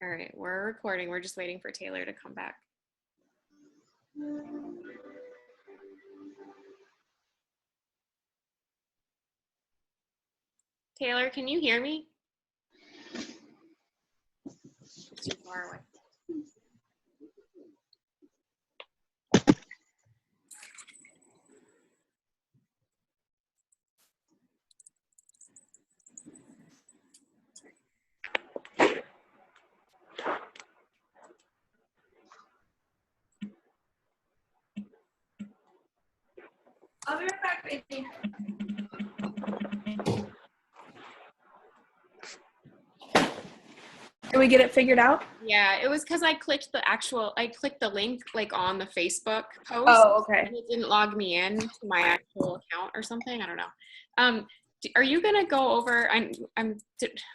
All right, we're recording. We're just waiting for Taylor to come back. Taylor, can you hear me? It's too far away. I'll be right back, baby. Did we get it figured out? Yeah, it was because I clicked the link like on the Facebook post. Oh, okay. And it didn't log me in to my actual account or something. I don't know. Are you gonna go over?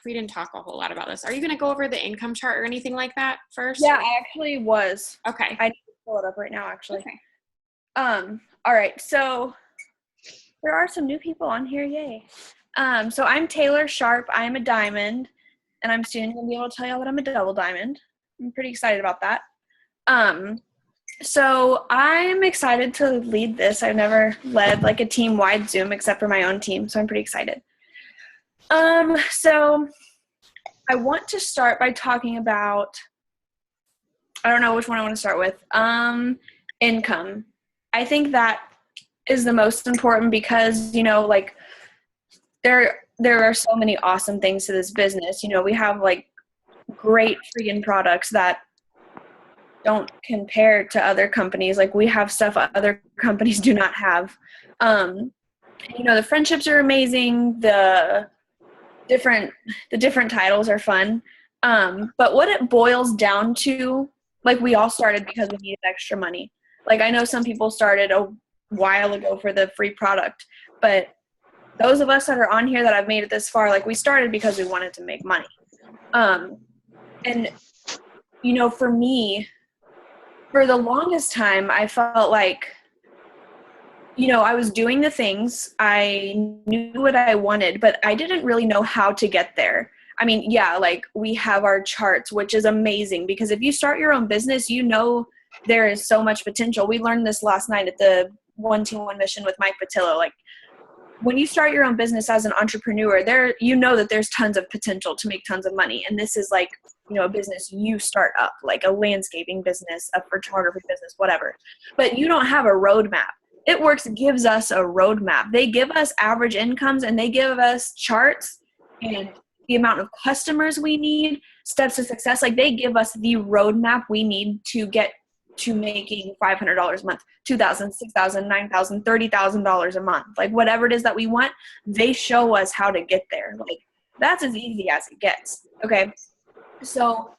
We didn't talk a whole lot about this. Are you gonna go over the income chart or anything like that first? Yeah, I actually was. Okay. I need to pull it up right now, actually. Okay. All right. So there are some new people on here. Yay. So I'm Taylor Sharp. I'm a diamond, and I'm soon gonna be able to tell y'all that I'm a double diamond. I'm pretty excited about that. So I'm excited to lead this. I've never led like a team-wide Zoom except for my own team, so I'm pretty excited. So I want to start by talking about, I don't know which one I want to start with. Income. I think that is the most important because, you know, like there are so many awesome things to this business. You know, we have like great freaking products that don't compare to other companies. Like we have stuff other companies do not have. You know, the friendships are amazing. The different titles are fun. But what it boils down to, like we all started because we needed extra money. Like I know some people started a while ago for the free product, but those of us that are on here that have made it this far, like we started because we wanted to make money. And you know, for me, for the longest time, I felt like, you know, I was doing the things, I knew what I wanted, but I didn't really know how to get there. I mean, yeah, like we have our charts, which is amazing because if you start your own business, you know, there is so much potential. We learned this last night at the One Team One Mission with Mike Patillo. Like when you start your own business as an entrepreneur, you know that there's tons of potential to make tons of money. And this is like, you know, a business you start up, like a landscaping business, a photography business, whatever. But you don't have a roadmap. It Works gives us a roadmap. They give us average incomes and they give us charts and the amount of customers we need, steps to success. Like they give us the roadmap we need to get to making $500 a month, $2,000, $6,000, $9,000, $30,000 a month. Like whatever it is that we want, they show us how to get there. Like that's as easy as it gets. Okay. So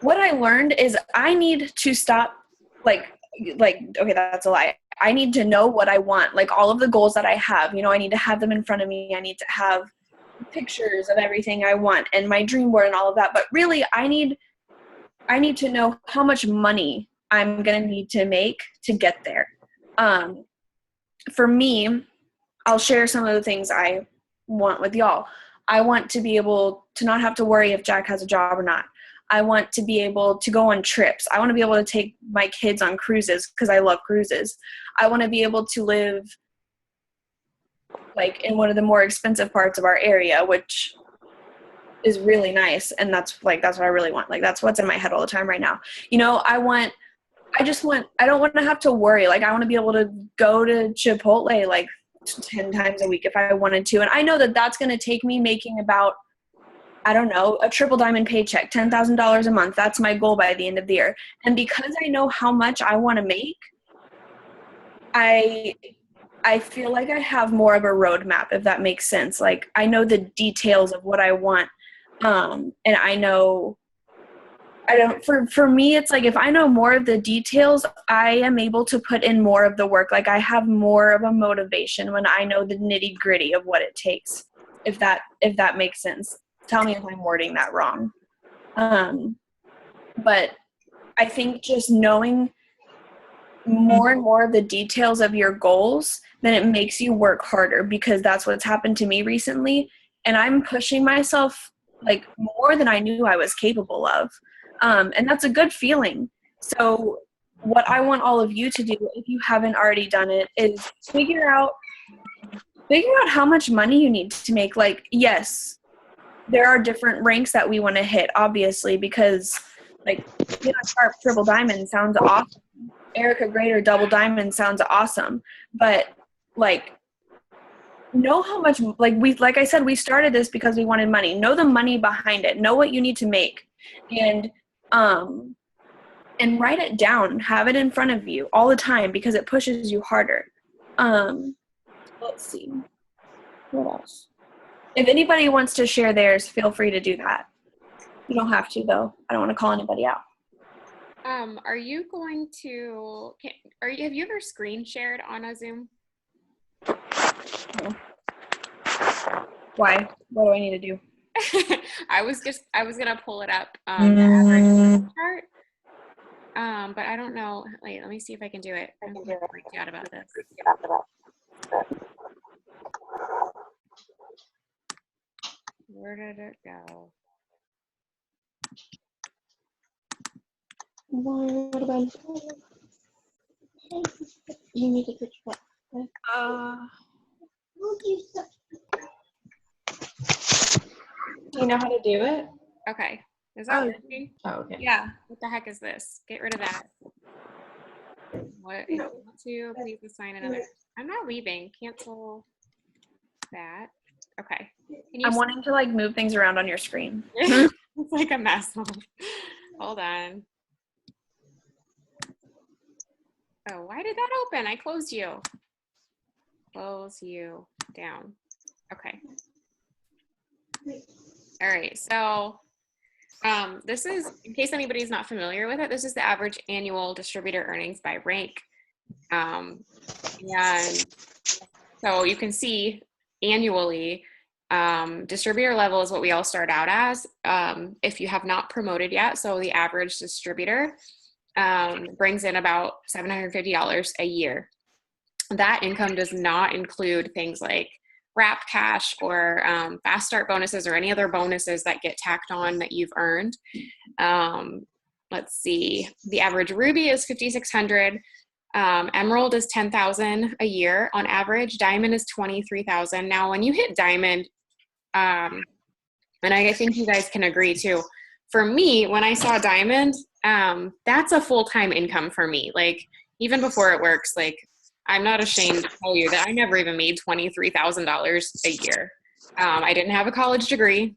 what I learned is I need to stop okay, that's a lie. I need to know what I want, like all of the goals that I have, you know, I need to have them in front of me. I need to have pictures of everything I want and my dream board and all of that. But really I need to know how much money I'm going to need to make to get there. For me, I'll share some of the things I want with y'all. I want to be able to not have to worry if Jack has a job or not. I want to be able to go on trips. I want to be able to take my kids on cruises because I love cruises. I want to be able to live like in one of the more expensive parts of our area, which is really nice. And that's what I really want. Like that's what's in my head all the time right now. You know, I don't want to have to worry. Like I want to be able to go to Chipotle like 10 times a week if I wanted to. And I know that that's going to take me making about, I don't know, a triple diamond paycheck, $10,000 a month. That's my goal by the end of the year. And because I know how much I want to make, I feel like I have more of a roadmap, if that makes sense. Like I know the details of what I want. And for me, it's like, if I know more of the details, I am able to put in more of the work. Like I have more of a motivation when I know the nitty gritty of what it takes, if that makes sense. Tell me if I'm wording that wrong. But I think just knowing more and more of the details of your goals, then it makes you work harder, because that's what's happened to me recently. And I'm pushing myself like more than I knew I was capable of. And that's a good feeling. So what I want all of you to do, if you haven't already done it, is figure out how much money you need to make. Like, yes, there are different ranks that we want to hit, obviously, because like Hannah Sharp triple diamond sounds awesome. Erica Grader double diamond sounds awesome. But like, know how much, like I said, we started this because we wanted money. Know the money behind it. Know what you need to make. And write it down. Have it in front of you all the time because it pushes you harder. Let's see. What else? If anybody wants to share theirs, feel free to do that. You don't have to, though. I don't want to call anybody out. Are you going to, have you ever screen shared on a Zoom? No. Why? What do I need to do? I was gonna pull it up, the average chart. But I don't know. Wait, let me see if I can do it. I'm gonna freak out about this. Where did it go? What about you need to put what? Do you know how to do it? Okay. Is that working? Oh, okay. Yeah. What the heck is this? Get rid of that. What if you want to please assign another? I'm not leaving. Cancel that. Okay. Can you I'm wanting to like move things around on your screen. It's like a mess. Hold on. Oh, why did that open? I closed you. Close you down. Okay. All right. So this is, in case anybody's not familiar with it, this is the average annual distributor earnings by rank. And so you can see annually, distributor level is what we all start out as if you have not promoted yet. So the average distributor brings in about $750 a year. That income does not include things like wrap cash or fast start bonuses or any other bonuses that get tacked on that you've earned. Let's see, the average ruby is $5,600. Emerald is $10,000 a year on average. Diamond is $23,000. Now, when you hit diamond, and I think you guys can agree too, for me, when I saw diamond, that's a full-time income for me. Like, even before it works, like, I'm not ashamed to tell you that I never even made $23,000 a year. I didn't have a college degree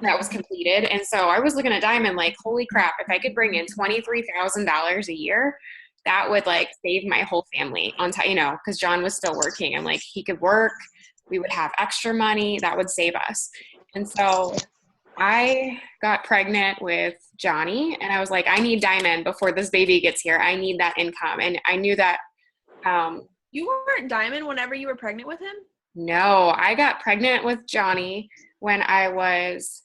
that was completed. And so I was looking at diamond like, holy crap, if I could bring in $23,000 a year, that would like save my whole family on time, because John was still working and like he could work, we would have extra money that would save us. And so I got pregnant with Johnny and I was like, I need diamond before this baby gets here. I need that income. And I knew that. You weren't diamond whenever you were pregnant with him? No, I got pregnant with Johnny when I was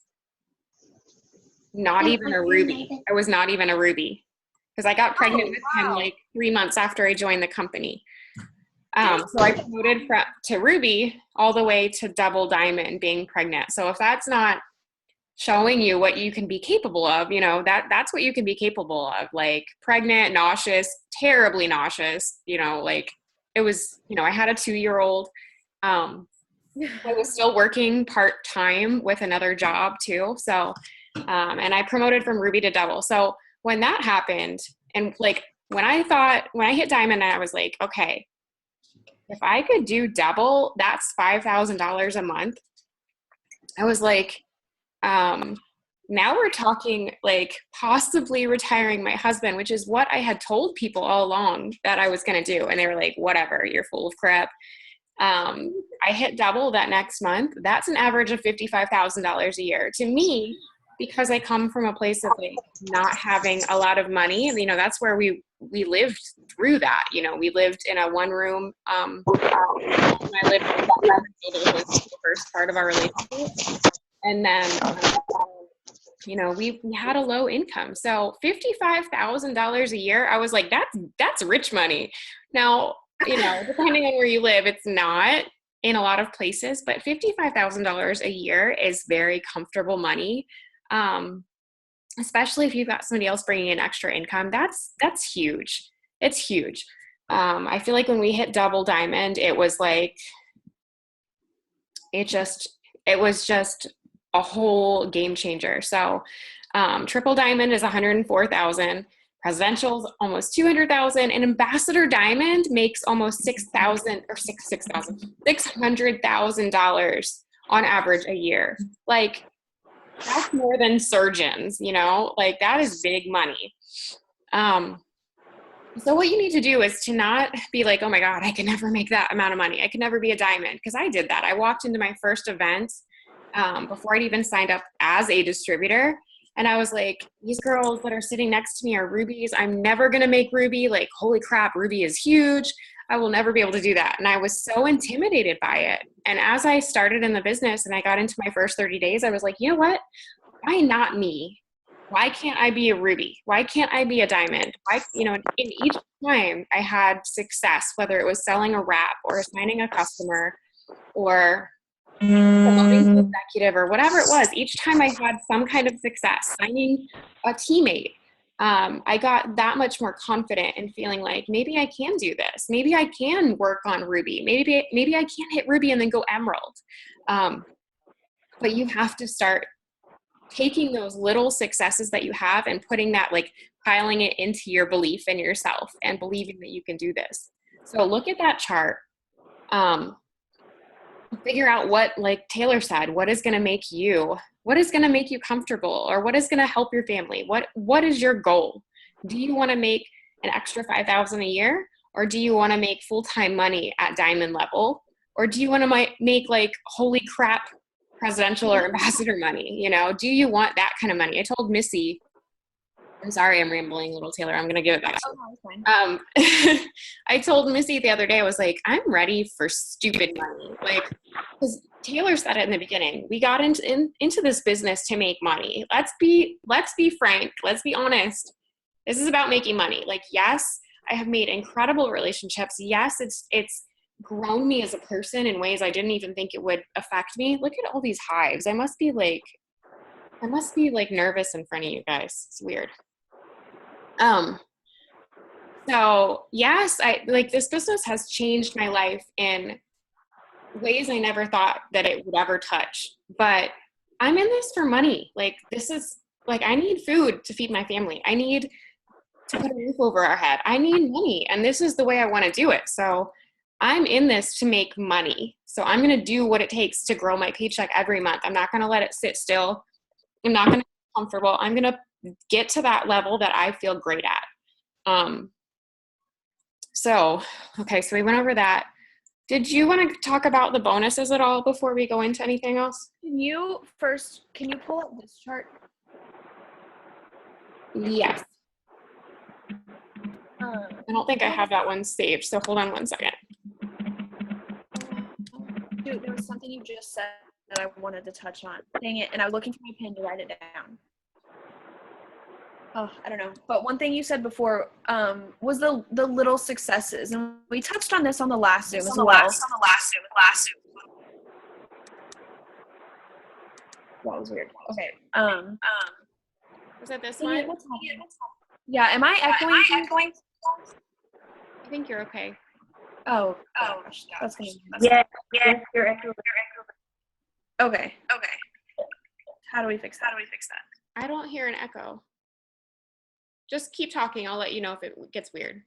not even a ruby. I was not even a ruby because I got pregnant with him like 3 months after I joined the company. So I promoted to ruby all the way to double diamond being pregnant. So if that's not showing you what you can be capable of, that's what you can be capable of, like pregnant, nauseous, terribly nauseous, like it was, I had a 2-year-old. I was still working part-time with another job too. So, and I promoted from ruby to double. So when that happened, and like, when I hit diamond, I was like, okay, if I could do double, that's $5,000 a month. I was like, now we're talking like possibly retiring my husband, which is what I had told people all along that I was going to do. And they were like, whatever, you're full of crap. I hit double that next month. That's an average of $55,000 a year to me, because I come from a place of like not having a lot of money. And, that's where we lived through that. We lived in a one room, I lived in the first part of our relationship. And then, we had a low income. So $55,000 a year, I was like, that's rich money. Now, depending on where you live, it's not, in a lot of places, but $55,000 a year is very comfortable money. Especially if you've got somebody else bringing in extra income, that's huge. It's huge. I feel like when we hit double diamond, it was like, it was just a whole game changer. So, triple diamond is 104,000, presidential's almost 200,000, and ambassador diamond makes almost $600,000 on average a year. Like, that's more than surgeons, like that is big money. So what you need to do is to not be like, oh my God, I can never make that amount of money. I can never be a diamond. Because I did that. I walked into my first event before I'd even signed up as a distributor. And I was like, these girls that are sitting next to me are rubies. I'm never going to make ruby. Like, holy crap, ruby is huge. I will never be able to do that. And I was so intimidated by it. And as I started in the business and I got into my first 30 days, I was like, you know what? Why not me? Why can't I be a ruby? Why can't I be a diamond? In each time I had success, whether it was selling a wrap or assigning a customer or promoting to executive or whatever it was, each time I had some kind of success, signing a teammate, I got that much more confident in feeling like maybe I can do this. Maybe I can work on ruby. Maybe I can hit ruby and then go emerald. But you have to start taking those little successes that you have and putting that, like piling it into your belief in yourself and believing that you can do this. So look at that chart. Figure out what, like Taylor said, what is going to make you comfortable, or what is going to help your family? What is your goal? Do you want to make an extra $5,000 a year, or do you want to make full-time money at diamond level, or do you want to make like holy crap presidential or ambassador money? Do you want that kind of money? I told Missy, I'm sorry, I'm rambling, little Taylor. I'm going to give it back to you. I told Missy the other day, I was like, I'm ready for stupid money. Like, because Taylor said it in the beginning, we got into this business to make money. Let's be frank. Let's be honest. This is about making money. Like, yes, I have made incredible relationships. Yes, it's grown me as a person in ways I didn't even think it would affect me. Look at all these hives. I must be like nervous in front of you guys. It's weird. So yes, this business has changed my life in ways I never thought that it would ever touch, but I'm in this for money. Like, this is like, I need food to feed my family. I need to put a roof over our head. I need money. And this is the way I want to do it. So I'm in this to make money. So I'm going to do what it takes to grow my paycheck every month. I'm not going to let it sit still. I'm not going to be comfortable. I'm going to get to that level that I feel great at. So we went over that. Did you want to talk about the bonuses at all before we go into anything else? Can you pull up this chart? Yes. I don't think I have that one saved, so hold on one second. Dude, there was something you just said that I wanted to touch on. Dang it, and I was looking for my pen to write it down. Oh, I don't know. But one thing you said before was the little successes. And we touched on this on the last Zoom as well. That was weird. Okay. Was it this one? Yeah, am I echoing? I think you're okay. Oh, gosh. That's gonna be Yeah, you're echoing. Okay. How do we fix that? I don't hear an echo. Just keep talking. I'll let you know if it gets weird.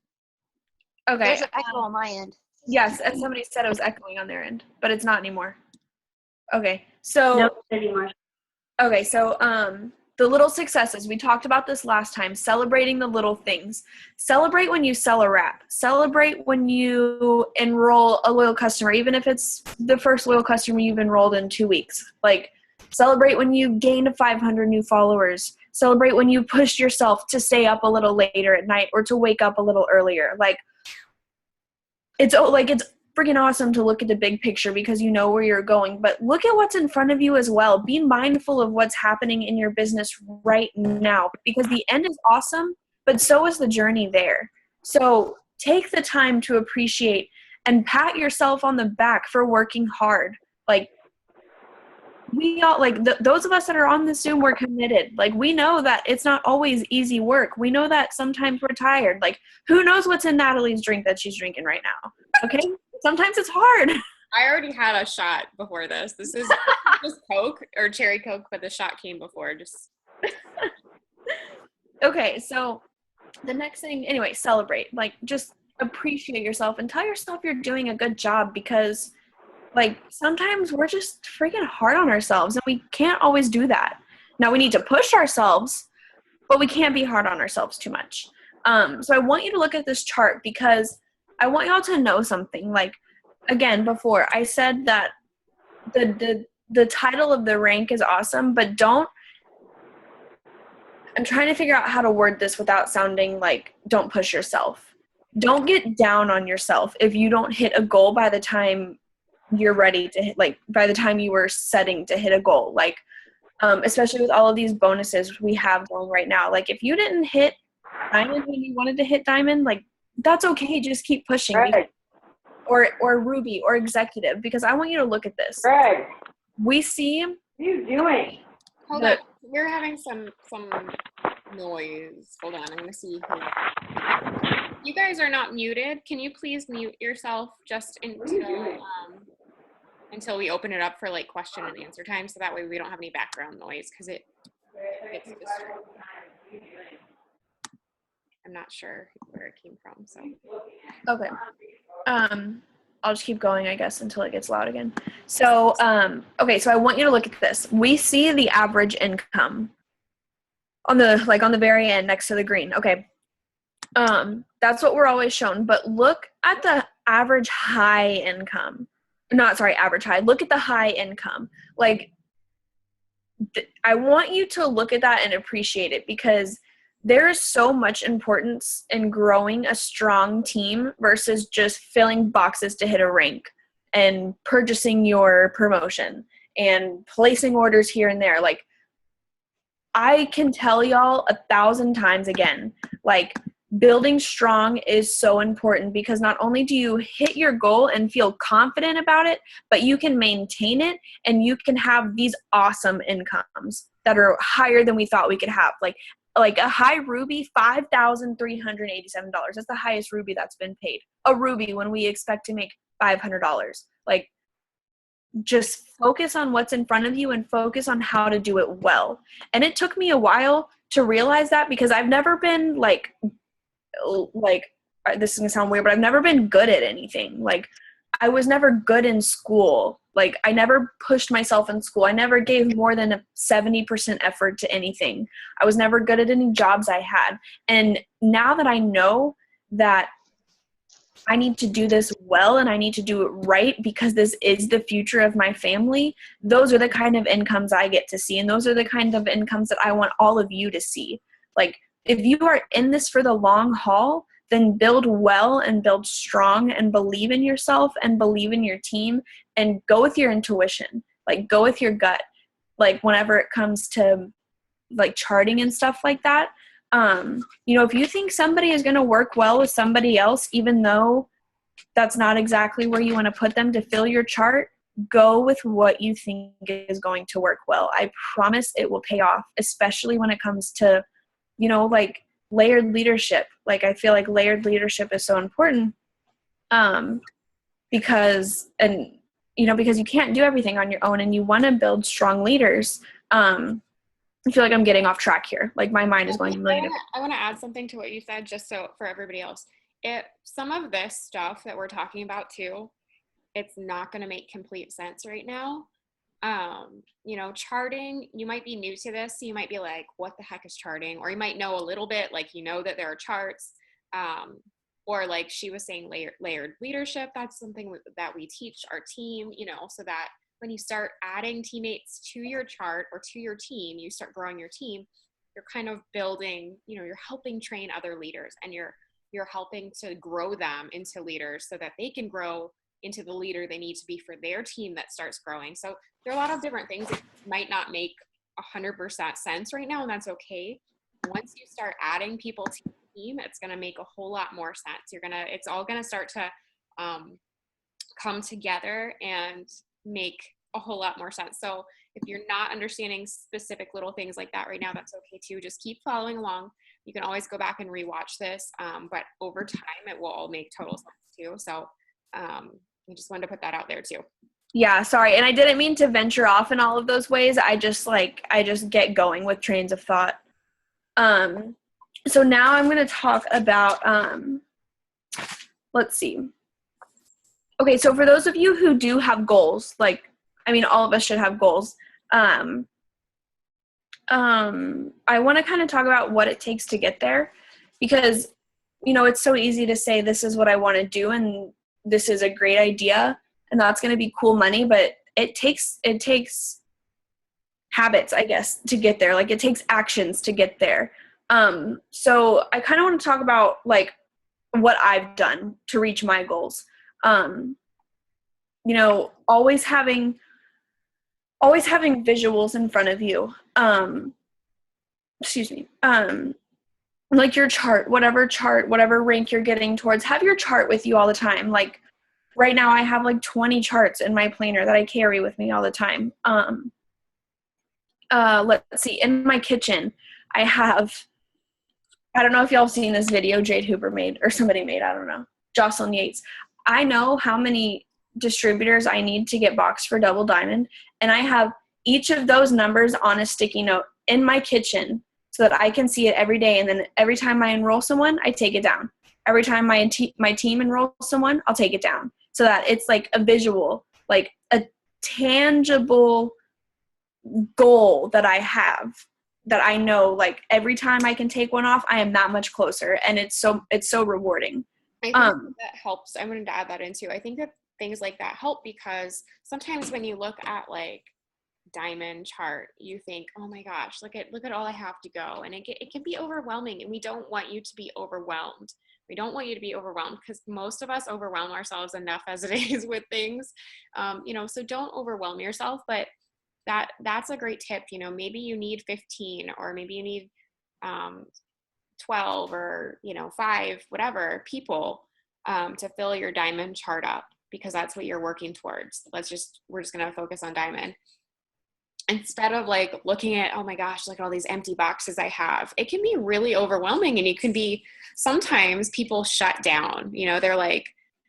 Okay. There's an echo on my end. Yes, and somebody said it was echoing on their end, but it's not anymore. Okay. So No, anymore. Okay, so the little successes, we talked about this last time, celebrating the little things. Celebrate when you sell a wrap. Celebrate when you enroll a loyal customer, even if it's the first loyal customer you've enrolled in 2 weeks. Like, celebrate when you gained 500 new followers. Celebrate when you pushed yourself to stay up a little later at night or to wake up a little earlier. Like, it's freaking awesome to look at the big picture because you know where you're going, but look at what's in front of you as well. Be mindful of what's happening in your business right now because the end is awesome, but so is the journey there. So take the time to appreciate and pat yourself on the back for working hard. Like, we all, like, those of us that are on the Zoom, we're committed. Like, we know that it's not always easy work. We know that sometimes we're tired. Like, who knows what's in Natalie's drink that she's drinking right now? Okay? Sometimes it's hard. I already had a shot before this. This is just Coke or cherry Coke, but the shot came before. Just Okay, so the next thing, anyway, celebrate. Like, just appreciate yourself and tell yourself you're doing a good job, because, like, sometimes we're just freaking hard on ourselves and we can't always do that. Now, we need to push ourselves, but we can't be hard on ourselves too much. So I want you to look at this chart, because I want y'all to know something. Like, again, before I said that the title of the rank is awesome, but I'm trying to figure out how to word this without sounding like, don't push yourself. Don't get down on yourself if you don't hit a goal by the time you're ready to hit, like, by the time you were setting to hit a goal. Like, especially with all of these bonuses we have going right now. Like, if you didn't hit diamond when you wanted to hit diamond, like, that's okay. Just keep pushing. Greg. Or ruby or executive, because I want you to look at this. Greg, We see. what are you doing? hold on. We're having some noise. Hold on. I'm gonna see. You guys are not muted. Can you please mute yourself just until we open it up for like question and answer time, so that way we don't have any background noise, because it's distracting. I'm not sure where it came from. So Okay. I'll just keep going, I guess, until it gets loud again. So, okay, so I want you to look at this. We see the average income on the very end next to the green. Okay. That's what we're always shown, but look at the average high income. Average high. Look at the high income. Like, I want you to look at that and appreciate it, because there is so much importance in growing a strong team versus just filling boxes to hit a rank and purchasing your promotion and placing orders here and there. Like, I can tell y'all 1,000 times again, like, building strong is so important, because not only do you hit your goal and feel confident about it, but you can maintain it and you can have these awesome incomes that are higher than we thought we could have. Like a high ruby, $5,387. That's the highest ruby that's been paid. A ruby when we expect to make $500. Like, just focus on what's in front of you and focus on how to do it well. And it took me a while to realize that, because I've never been like this is gonna sound weird, but I've never been good at anything. Like, I was never good in school. Like, I never pushed myself in school. I never gave more than a 70% effort to anything. I was never good at any jobs I had. And now that I know that I need to do this well and I need to do it right, because this is the future of my family, those are the kind of incomes I get to see. And those are the kind of incomes that I want all of you to see. Like, if you are in this for the long haul, then build well and build strong and believe in yourself and believe in your team and go with your intuition. Like, go with your gut. Like, whenever it comes to like charting and stuff like that, if you think somebody is going to work well with somebody else, even though that's not exactly where you want to put them to fill your chart, go with what you think is going to work well. I promise it will pay off, especially when it comes to, like, layered leadership. Like, I feel like layered leadership is so important, because you can't do everything on your own, and you want to build strong leaders. I feel like I'm getting off track here. Like, my mind is going a million. I want to add something to what you said, just so for everybody else. Some of this stuff that we're talking about too, it's not going to make complete sense right now. Charting, you might be new to this, so you might be like, what the heck is charting? Or you might know a little bit, like, that there are charts, or like she was saying, layered leadership. That's something that we teach our team, so that when you start adding teammates to your chart or to your team, you start growing your team, you're kind of building, you're helping train other leaders, and you're helping to grow them into leaders so that they can grow into the leader they need to be for their team that starts growing. So there are a lot of different things that might not make 100% sense right now, and that's okay. Once you start adding people to your team, it's going to make a whole lot more sense. It's all going to start to come together and make a whole lot more sense. So if you're not understanding specific little things like that right now, that's okay too. Just keep following along. You can always go back and rewatch this, but over time it will all make total sense too. So I just wanted to put that out there too. Yeah, sorry. And I didn't mean to venture off in all of those ways. I just get going with trains of thought. So now I'm going to talk about, let's see. Okay, so for those of you who do have goals, all of us should have goals. I want to kind of talk about what it takes to get there, because, it's so easy to say this is what I want to do and this is a great idea and that's going to be cool money, but it takes habits, I guess, to get there. Like, it takes actions to get there. So I kind of want to talk about what I've done to reach my goals. Always having visuals in front of you. Like your chart, whatever rank you're getting towards, have your chart with you all the time. Like right now I have 20 charts in my planner that I carry with me all the time. Let's see, in my kitchen, I don't know if y'all have seen this video Jade Hooper made, or somebody made, I don't know, Jocelyn Yates. I know how many distributors I need to get boxed for Double Diamond, and I have each of those numbers on a sticky note in my kitchen so that I can see it every day, and then every time I enroll someone, I take it down. Every time my team enrolls someone, I'll take it down, so that it's like a visual, like a tangible goal that I have, that I know every time I can take one off, I am that much closer, and it's so rewarding. I think that helps. I wanted to add that in too. I think that things like that help, because sometimes when you look at diamond chart, you think, oh my gosh, look at all I have to go, and it can be overwhelming, and we don't want you to be overwhelmed. We don't want you to be overwhelmed, because most of us overwhelm ourselves enough as it is with things. So don't overwhelm yourself, but that's a great tip. Maybe you need 15, or maybe you need 12, or 5, whatever people to fill your diamond chart up, because that's what you're working towards. We're just going to focus on diamond. Instead of looking at, oh my gosh, look at all these empty boxes I have. It can be really overwhelming, and it can be, sometimes people shut down. They're like,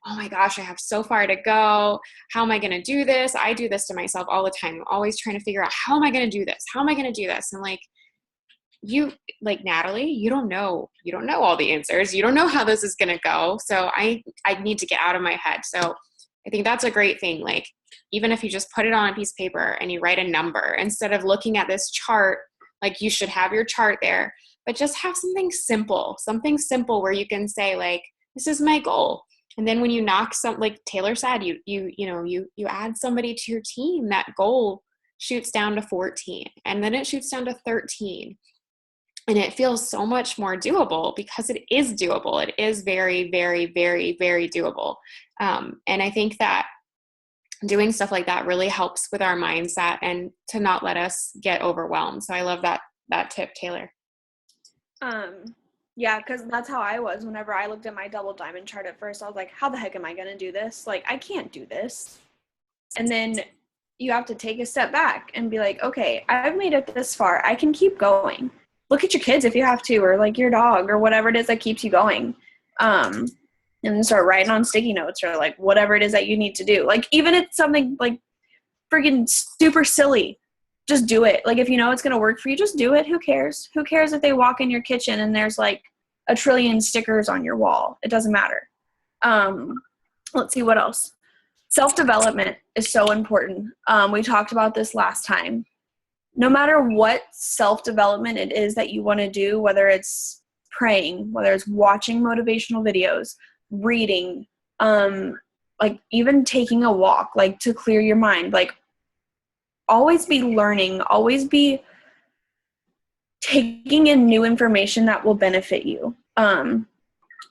oh my gosh, I have so far to go. How am I going to do this? I do this to myself all the time. I'm always trying to figure out, how am I going to do this? How am I going to do this? And Natalie, you don't know all the answers. You don't know how this is going to go. So I need to get out of my head. So I think that's a great thing. Even if you just put it on a piece of paper and you write a number, instead of looking at this chart, you should have your chart there, but just have something simple where you can say this is my goal. And then when you knock like Taylor said, you add somebody to your team, that goal shoots down to 14, and then it shoots down to 13. And it feels so much more doable, because it is doable. It is very, very, very, very doable. And I think that doing stuff like that really helps with our mindset and to not let us get overwhelmed. So I love that tip, Taylor. Yeah, because that's how I was whenever I looked at my Double Diamond chart at first. I was like, how the heck am I going to do this? I can't do this. And then you have to take a step back and be like, okay, I've made it this far. I can keep going. Look at your kids if you have to, or your dog, or whatever it is that keeps you going. And then start writing on sticky notes, or whatever it is that you need to do. Even if it's something freaking super silly, just do it. If you know it's going to work for you, just do it. Who cares? Who cares if they walk in your kitchen and there's a trillion stickers on your wall? It doesn't matter. Let's see what else. Self-development is so important. We talked about this last time. No matter what self-development it is that you want to do, whether it's praying, whether it's watching motivational videos, reading, even taking a walk, to clear your mind, always be learning, always be taking in new information that will benefit you. And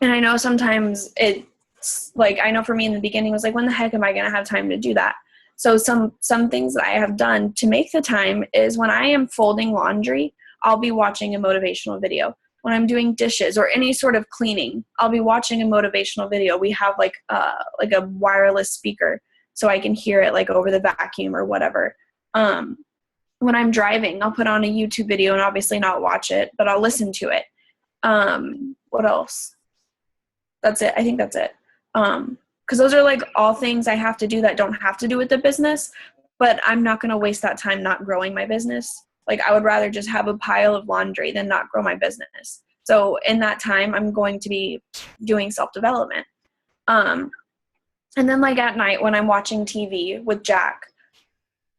I know sometimes it's I know for me in the beginning it was when the heck am I going to have time to do that? So some things that I have done to make the time is, when I am folding laundry, I'll be watching a motivational video. when I'm doing dishes or any sort of cleaning, I'll be watching a motivational video. We have like a wireless speaker so I can hear it like over the vacuum or whatever. When I'm driving, I'll put on a YouTube video and obviously not watch it, but I'll listen to it. What else? That's it. I think that's it. Because those are like all things I have to do that don't have to do with the business, but I'm not going to waste that time not growing my business. Like I would rather just have a pile of laundry than not grow my business. So in that time, I'm going to be doing self-development. And then like at night when I'm watching TV with Jack,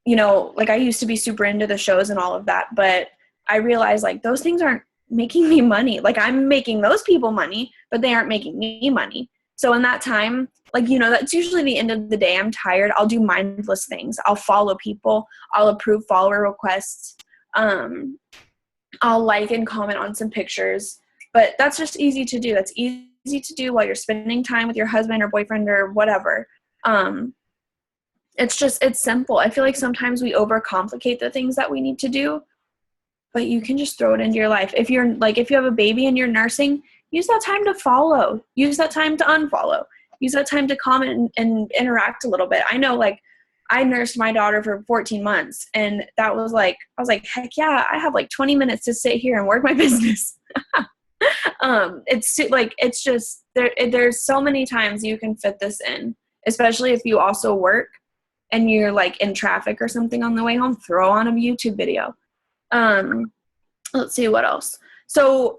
you know, like I used to be super into the shows and all of that, but I realized like those things aren't making me money. Like I'm making those people money, but they aren't making me money. So in that time, like, you know, that's usually the end of the day. I'm tired. I'll do mindless things. I'll follow people. I'll approve follower requests. I'll like and comment on some pictures, but that's just easy to do. That's easy to do while you're spending time with your husband or boyfriend or whatever. It's simple. I feel like sometimes we overcomplicate the things that we need to do, but you can just throw it into your life. If you have a baby and you're nursing, use that time to follow, use that time to unfollow, use that time to comment and interact a little bit. I know, like, I nursed my daughter for 14 months and that was like, I was like, heck yeah, I have like 20 minutes to sit here and work my business. It's just, there's so many times you can fit this in, especially if you also work and you're like in traffic or something on the way home, throw on a YouTube video. Let's see what else. So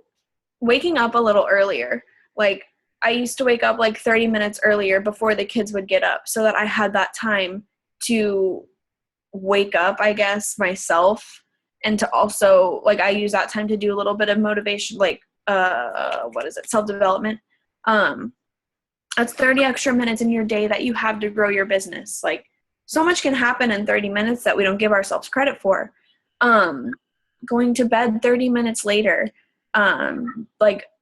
waking up a little earlier, like I used to wake up like 30 minutes earlier before the kids would get up so that I had that time to wake up, I guess, myself, and to also, like, I use that time to do a little bit of motivation, like, self-development. That's 30 extra minutes in your day that you have to grow your business. Like, so much can happen in 30 minutes that we don't give ourselves credit for. Going to bed 30 minutes later, I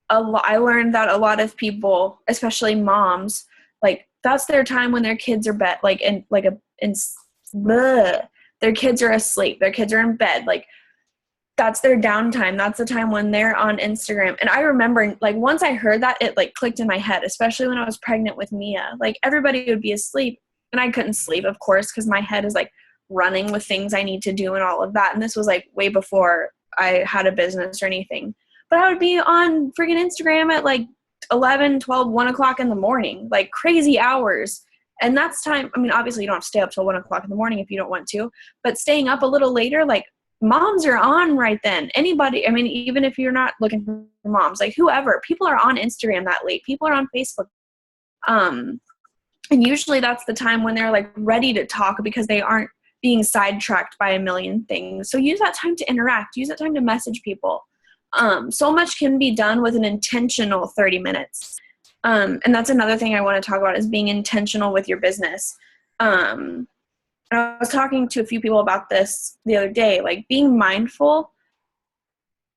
learned that a lot of people, especially moms, like that's their time when their kids are their kids are asleep, their kids are in bed, like that's their downtime. That's the time when they're on Instagram. And I remember, like, once I heard that, it like clicked in my head, especially when I was pregnant with Mia. Like everybody would be asleep and I couldn't sleep, of course, because my head is like running with things I need to do and all of that. And this was like way before I had a business or anything. But I would be on freaking Instagram at like 11, 12, 1 o'clock in the morning, like crazy hours. And that's time. I mean, obviously you don't have to stay up till 1 o'clock in the morning if you don't want to, but staying up a little later, like moms are on right then. Anybody, I mean, even if you're not looking for moms, like whoever, people are on Instagram that late. People are on Facebook. And usually that's the time when they're like ready to talk because they aren't being sidetracked by a million things. So use that time to interact, use that time to message people. So much can be done with an intentional 30 minutes. And that's another thing I want to talk about is being intentional with your business. I was talking to a few people about this the other day, like being mindful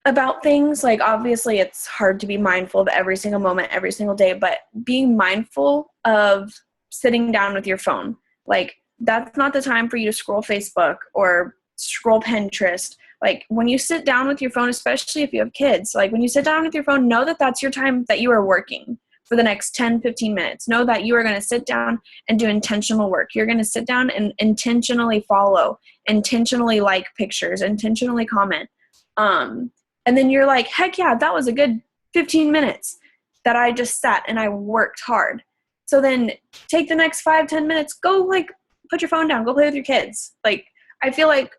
about things. Like obviously it's hard to be mindful of every single moment, every single day, but being mindful of sitting down with your phone. Like that's not the time for you to scroll Facebook or scroll Pinterest. Like when you sit down with your phone, especially if you have kids, like when you sit down with your phone, know that that's your time that you are working for the next 10, 15 minutes. Know that you are going to sit down and do intentional work. You're going to sit down and intentionally follow, intentionally like pictures, intentionally comment. And then you're like, heck yeah, that was a good 15 minutes that I just sat and I worked hard. So then take the next 5-10 minutes, go like put your phone down, go play with your kids. Like I feel like,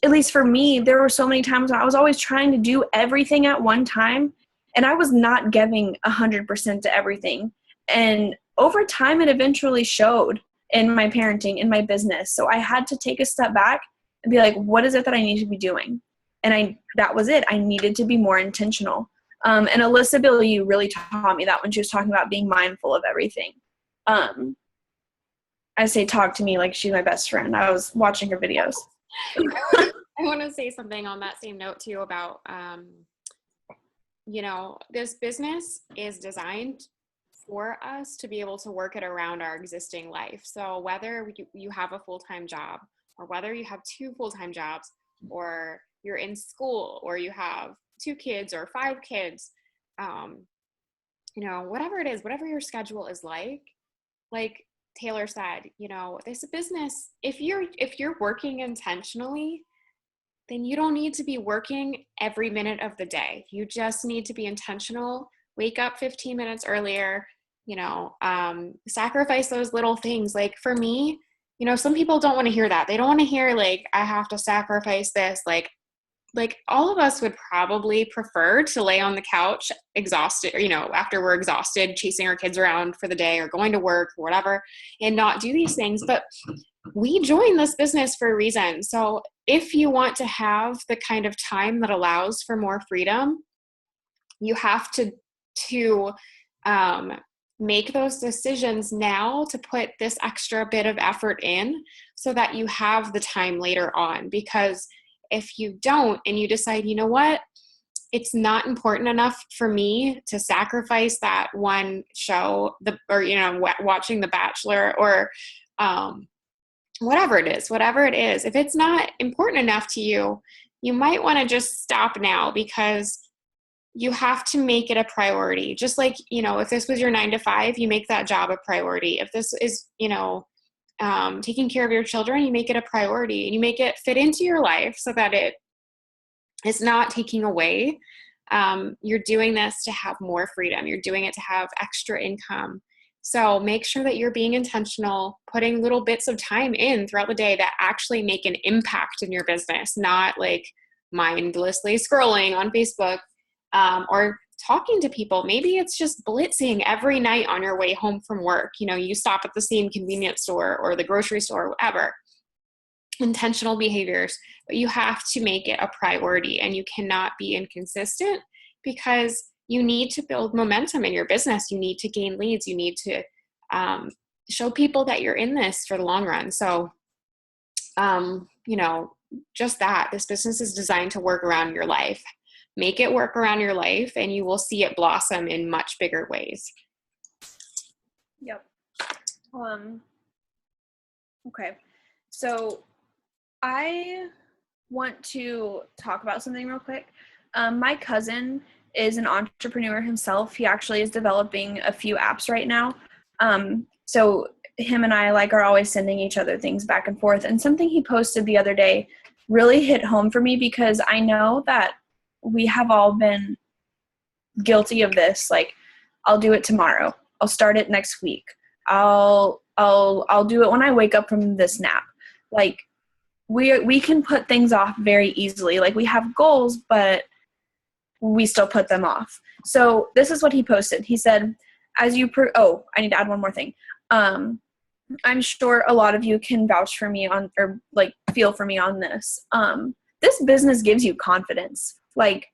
at least for me, there were so many times when I was always trying to do everything at one time and I was not giving 100% to everything. And over time, it eventually showed in my parenting, in my business. So I had to take a step back and be like, what is it that I need to be doing? And that was it. I needed to be more intentional. And Alyssa Billiou really taught me that when she was talking about being mindful of everything. I say talk to me like she's my best friend. I was watching her videos. I want to say something on that same note too about, this business is designed for us to be able to work it around our existing life. So whether you have a full-time job or whether you have 2 full-time jobs or you're in school or you have 2 kids or 5 kids, you know, whatever it is, whatever your schedule is like Taylor said, you know, this business, if you're working intentionally, then you don't need to be working every minute of the day. You just need to be intentional. Wake up 15 minutes earlier, you know, sacrifice those little things. Like for me, you know, some people don't want to hear that. They don't want to hear like, I have to sacrifice this. Like all of us would probably prefer to lay on the couch exhausted, or, you know, after we're exhausted chasing our kids around for the day or going to work or whatever, and not do these things. But we joined this business for a reason. So if you want to have the kind of time that allows for more freedom, you have to make those decisions now to put this extra bit of effort in so that you have the time later on. Because if you don't, and you decide, you know what, it's not important enough for me to sacrifice that one show, or, you know, watching The Bachelor, or whatever it is, if it's not important enough to you, you might want to just stop now, because you have to make it a priority. Just like, you know, if this was your 9 to 5, you make that job a priority. If this is, you know, taking care of your children, you make it a priority, and you make it fit into your life so that it is not taking away. You're doing this to have more freedom. You're doing it to have extra income. So make sure that you're being intentional, putting little bits of time in throughout the day that actually make an impact in your business, not like mindlessly scrolling on Facebook, or talking to people. Maybe it's just blitzing every night on your way home from work. You know, you stop at the same convenience store or the grocery store, whatever. Intentional behaviors, but you have to make it a priority, and you cannot be inconsistent, because you need to build momentum in your business. You need to gain leads. You need to show people that you're in this for the long run. So, you know, just that this business is designed to work around your life. Make it work around your life, and you will see it blossom in much bigger ways. Yep. Okay. So I want to talk about something real quick. My cousin is an entrepreneur himself. He actually is developing a few apps right now. So him and I are always sending each other things back and forth. And something he posted the other day really hit home for me, because I know that we have all been guilty of this. Like, I'll do it tomorrow. I'll start it next week. I'll do it when I wake up from this nap. Like, we can put things off very easily. Like, we have goals, but we still put them off. So this is what he posted. He said, I need to add one more thing. I'm sure a lot of you can vouch for me on, or like feel for me on this. This business gives you confidence. Like,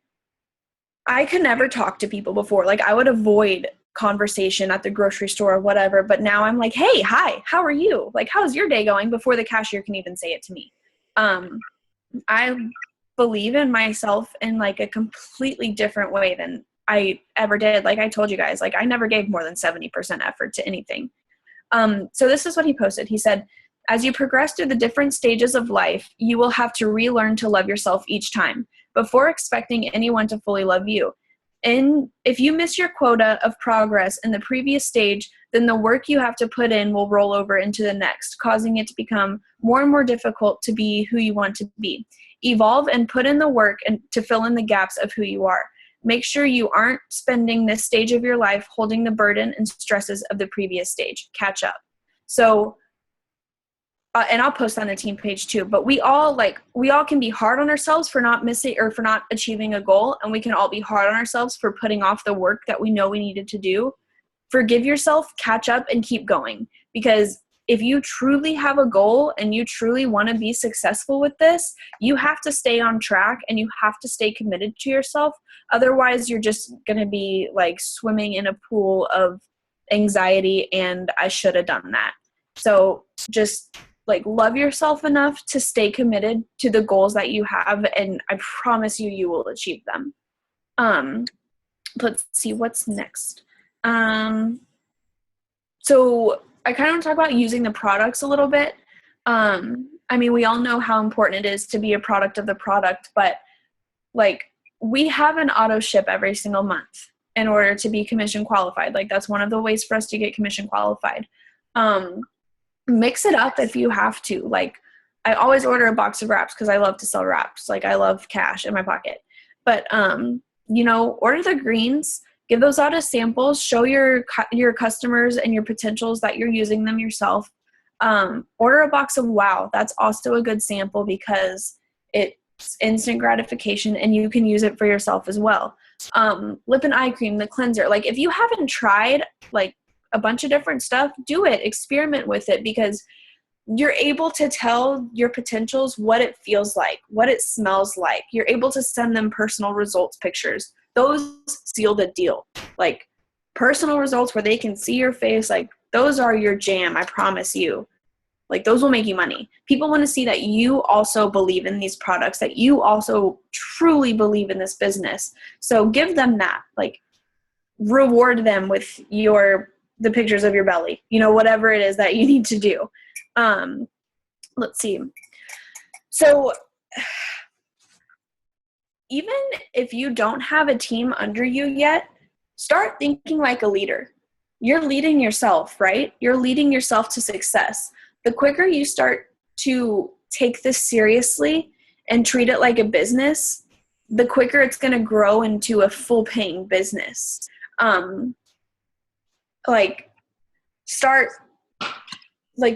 I could never talk to people before. Like, I would avoid conversation at the grocery store or whatever, but now I'm like, hey, hi, how are you? Like, how's your day going? Before the cashier can even say it to me. I believe in myself in like a completely different way than I ever did. Like I told you guys, like I never gave more than 70% effort to anything. So this is what he posted. He said, as you progress through the different stages of life, you will have to relearn to love yourself each time before expecting anyone to fully love you. And if you miss your quota of progress in the previous stage, then the work you have to put in will roll over into the next, causing it to become more and more difficult to be who you want to be. Evolve and put in the work and to fill in the gaps of who you are. Make sure you aren't spending this stage of your life holding the burden and stresses of the previous stage. Catch up. So, and I'll post on the team page too, but we all can be hard on ourselves for not missing or for not achieving a goal. And we can all be hard on ourselves for putting off the work that we know we needed to do. Forgive yourself, catch up, and keep going. Because if you truly have a goal and you truly want to be successful with this, you have to stay on track and you have to stay committed to yourself. Otherwise, you're just going to be like swimming in a pool of anxiety and I should have done that. So just like love yourself enough to stay committed to the goals that you have, and I promise you, you will achieve them. Let's see what's next. So I kind of want to talk about using the products a little bit. I mean, we all know how important it is to be a product of the product, but like we have an auto ship every single month in order to be commission qualified. Like that's one of the ways for us to get commission qualified. Mix it up if you have to. Like I always order a box of wraps because I love to sell wraps. Like I love cash in my pocket. But, order the greens, give those out as samples, show your customers and your potentials that you're using them yourself. Order a box of wow. That's also a good sample because it's instant gratification and you can use it for yourself as well. Lip and eye cream, the cleanser. Like if you haven't tried like a bunch of different stuff, do it, experiment with it, because you're able to tell your potentials what it feels like, what it smells like. You're able to send them personal results pictures. Those seal the deal. Like personal results where they can see your face, like those are your jam, I promise you. Like those will make you money. People want to see that you also believe in these products, that you also truly believe in this business. So give them that. Like reward them with the pictures of your belly, whatever it is that you need to do. Let's see. So even if you don't have a team under you yet, start thinking like a leader. You're leading yourself, right? You're leading yourself to success. The quicker you start to take this seriously and treat it like a business, the quicker it's going to grow into a full paying business.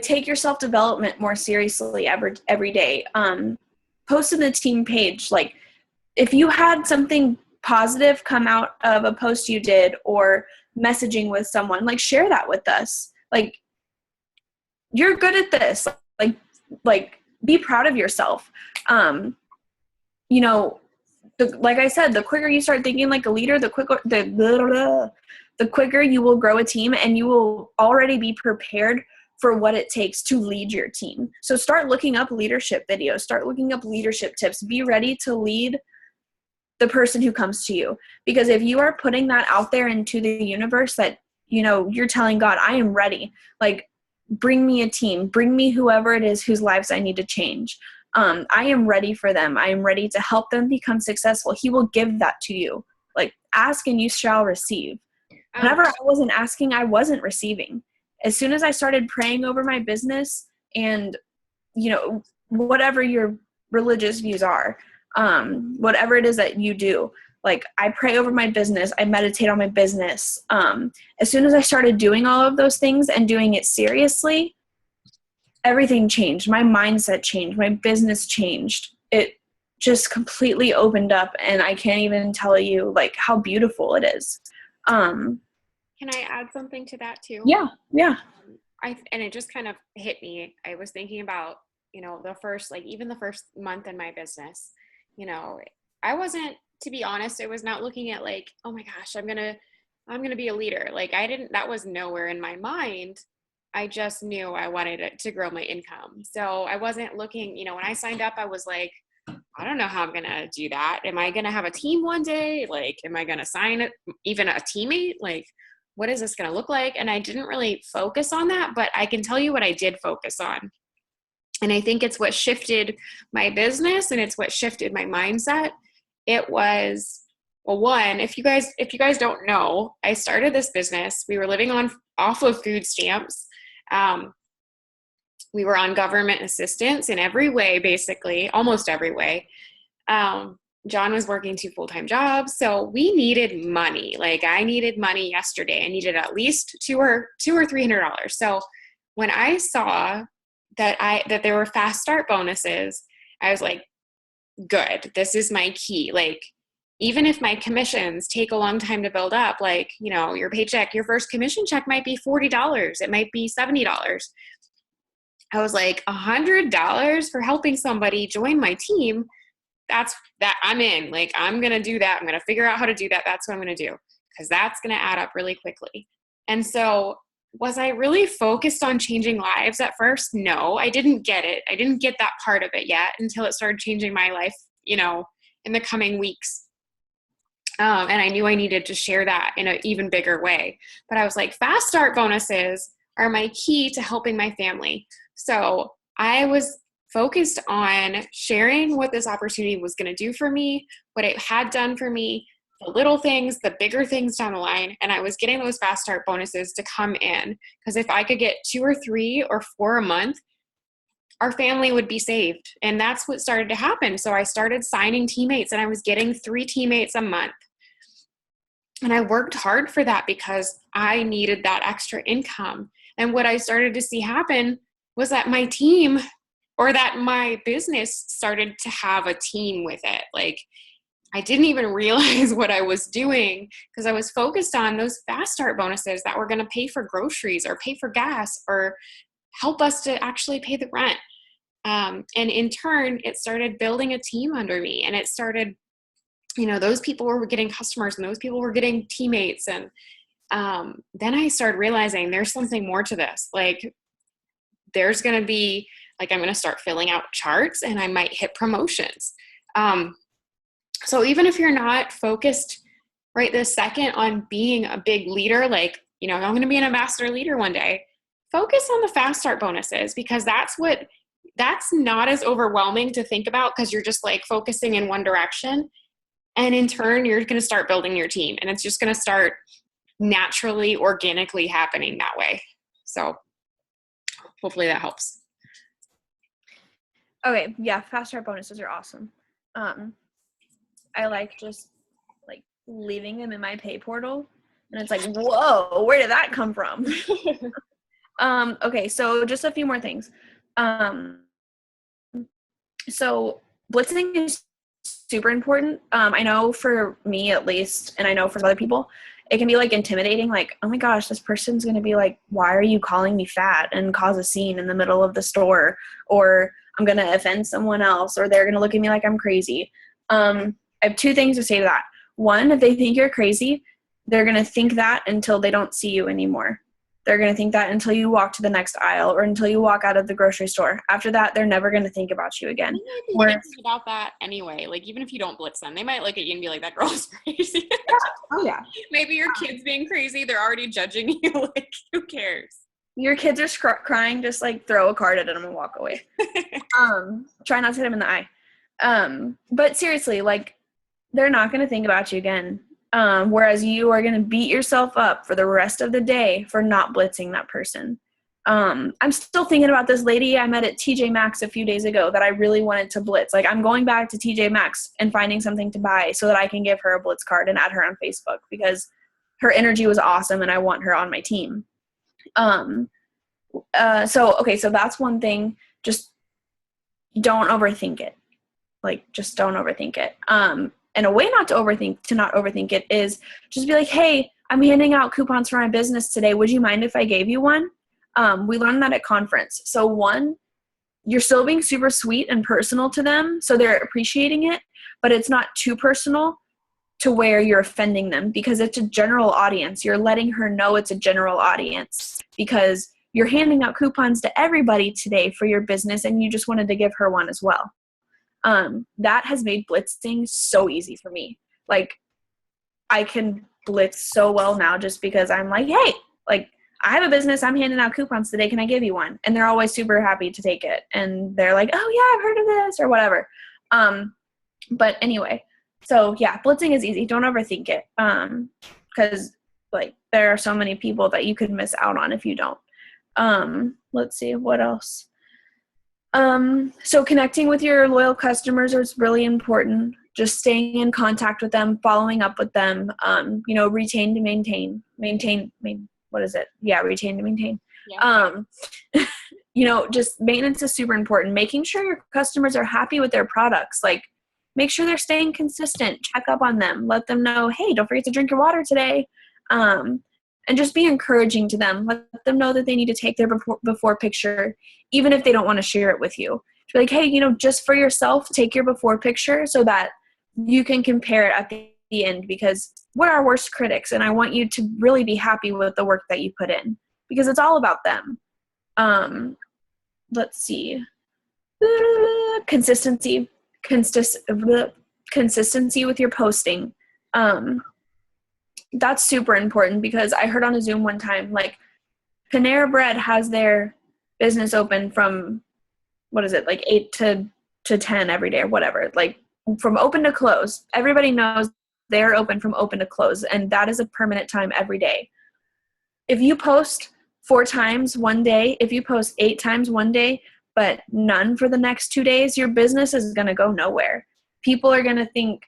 Take your self-development more seriously every day. Post in the team page. Like if you had something positive come out of a post you did or messaging with someone, like share that with us. Like you're good at this. Like be proud of yourself. Like I said, the quicker you start thinking like a leader, the quicker you will grow a team and you will already be prepared for what it takes to lead your team. So start looking up leadership videos, start looking up leadership tips, be ready to lead the person who comes to you. Because if you are putting that out there into the universe that, you're telling God, I am ready, like bring me a team, bring me whoever it is whose lives I need to change. I am ready for them. I am ready to help them become successful. He will give that to you. Like ask and you shall receive. Whenever I wasn't asking, I wasn't receiving. As soon as I started praying over my business and, whatever your religious views are, whatever it is that you do, like I pray over my business, I meditate on my business. As soon as I started doing all of those things and doing it seriously, everything changed. My mindset changed. My business changed. It just completely opened up and I can't even tell you like how beautiful it is. Can I add something to that too? Yeah. And it just kind of hit me. I was thinking about, the first month in my business, I wasn't, to be honest, I was not looking at like, oh my gosh, I'm going to be a leader. Like that was nowhere in my mind. I just knew I wanted it to grow my income. So I wasn't looking, when I signed up, I was like, I don't know how I'm going to do that. Am I going to have a team one day? Like, am I going to sign even a teammate? Like, what is this going to look like? And I didn't really focus on that, but I can tell you what I did focus on. And I think it's what shifted my business and it's what shifted my mindset. It was, well, one, if you guys don't know, I started this business. We were living off of food stamps. We were on government assistance in every way, basically, almost every way. John was working 2 full-time jobs. So we needed money. Like I needed money yesterday. I needed at least $200 or $300. So when I saw that there were fast start bonuses, I was like, good, this is my key. Like, even if my commissions take a long time to build up, like, your paycheck, your first commission check might be $40. It might be $70. I was like, $100 for helping somebody join my team. That I'm in. Like, I'm going to do that. I'm going to figure out how to do that. That's what I'm going to do, because that's going to add up really quickly. And so was I really focused on changing lives at first? No, I didn't get it. I didn't get that part of it yet until it started changing my life, in the coming weeks. And I knew I needed to share that in an even bigger way. But I was like, fast start bonuses are my key to helping my family. So I was focused on sharing what this opportunity was going to do for me, what it had done for me, the little things, the bigger things down the line. And I was getting those fast start bonuses to come in, because if I could get 2 or 3 or 4 a month, our family would be saved. And that's what started to happen. So I started signing teammates, and I was getting 3 teammates a month. And I worked hard for that because I needed that extra income. And what I started to see happen was that my team, or that my business, started to have a team with it. Like, I didn't even realize what I was doing because I was focused on those fast start bonuses that were going to pay for groceries or pay for gas or help us to actually pay the rent. And in turn, it started building a team under me, and it started, those people were getting customers, and those people were getting teammates. And then I started realizing there's something more to this. Like, there's going to be, like, I'm going to start filling out charts, and I might hit promotions. So even if you're not focused right this second on being a big leader, like, I'm going to be an ambassador leader one day, focus on the fast start bonuses, because that's not as overwhelming to think about, because you're just like focusing in one direction. And in turn, you're going to start building your team, and it's just going to start naturally, organically happening that way. So hopefully that helps. Okay. Yeah. Fast start bonuses are awesome. I like just like leaving them in my pay portal, and it's like, whoa, where did that come from? Okay. So just a few more things. So blitzing is super important. I know for me at least, and I know for other people, it can be like intimidating. Like, oh my gosh, this person's going to be like, why are you calling me fat, and cause a scene in the middle of the store, or I'm going to offend someone else, or they're going to look at me like I'm crazy. I have 2 things to say to that. One, if they think you're crazy, they're going to think that until they don't see you anymore. They're going to think that until you walk to the next aisle, or until you walk out of the grocery store. After that, they're never going to think about you again. They might be thinking about that anyway. Like, even if you don't blitz them, they might look at you and be like, that girl's crazy. Yeah. Oh, yeah. Maybe your kid's being crazy. They're already judging you. Like, who cares? Your kids are crying, just like throw a card at them and walk away. Try not to hit them in the eye. But seriously, like, they're not going to think about you again. Whereas you are going to beat yourself up for the rest of the day for not blitzing that person. I'm still thinking about this lady I met at TJ Maxx a few days ago that I really wanted to blitz. Like, I'm going back to TJ Maxx and finding something to buy so that I can give her a blitz card and add her on Facebook, because her energy was awesome and I want her on my team. So that's one thing. Just don't overthink it. Like, just don't overthink it. And a way not to overthink it is just be like, hey, I'm handing out coupons for my business today. Would you mind if I gave you one? We learned that at conference. So 1, you're still being super sweet and personal to them, so they're appreciating it, but it's not too personal to where you're offending them, because it's a general audience. You're letting her know it's a general audience because you're handing out coupons to everybody today for your business, and you just wanted to give her one as well. That has made blitzing so easy for me. Like, I can blitz so well now just because I'm like, hey, like, I have a business, I'm handing out coupons today, can I give you one? And they're always super happy to take it. And they're like, oh yeah, I've heard of this, or whatever. But anyway, so yeah, blitzing is easy. Don't overthink it. Because like, there are so many people that you could miss out on if you don't. Let's see, what else? So connecting with your loyal customers is really important. Just staying in contact with them, following up with them, retain to maintain, what is it? Yeah, retain to maintain. Yeah. Just maintenance is super important. Making sure your customers are happy with their products. Like, make sure they're staying consistent, check up on them, let them know, hey, don't forget to drink your water today. And just be encouraging to them. Let them know that they need to take their before picture, even if they don't want to share it with you. To be like, hey, just for yourself, take your before picture so that you can compare it at the end, because we're our worst critics, and I want you to really be happy with the work that you put in, because it's all about them. Let's see. Consistency with your posting. That's super important, because I heard on a Zoom one time, like, Panera Bread has their business open from what is it, like 8 to 10 every day or whatever, like from open to close. Everybody knows they're open from open to close, and that is a permanent time every day. If you post 4 times one day, if you post 8 times one day, but none for the next 2 days, your business is going to go nowhere. People are going to think,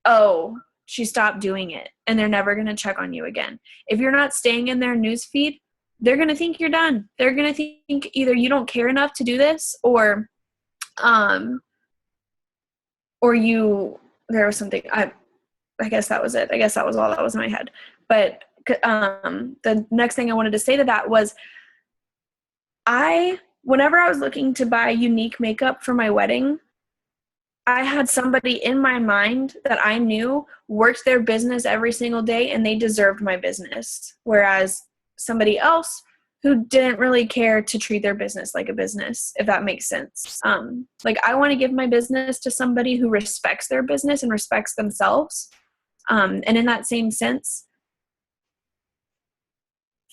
oh, she stopped doing it, and they're never going to check on you again. If you're not staying in their news feed, they're going to think you're done. They're going to think either you don't care enough to do this, or there was something, I guess that was it. I guess that was all that was in my head. But the next thing I wanted to say to that was, whenever I was looking to buy unique makeup for my wedding, I had somebody in my mind that I knew worked their business every single day, and they deserved my business. Whereas somebody else who didn't really care to treat their business like a business, if that makes sense. Like, I want to give my business to somebody who respects their business and respects themselves. And in that same sense,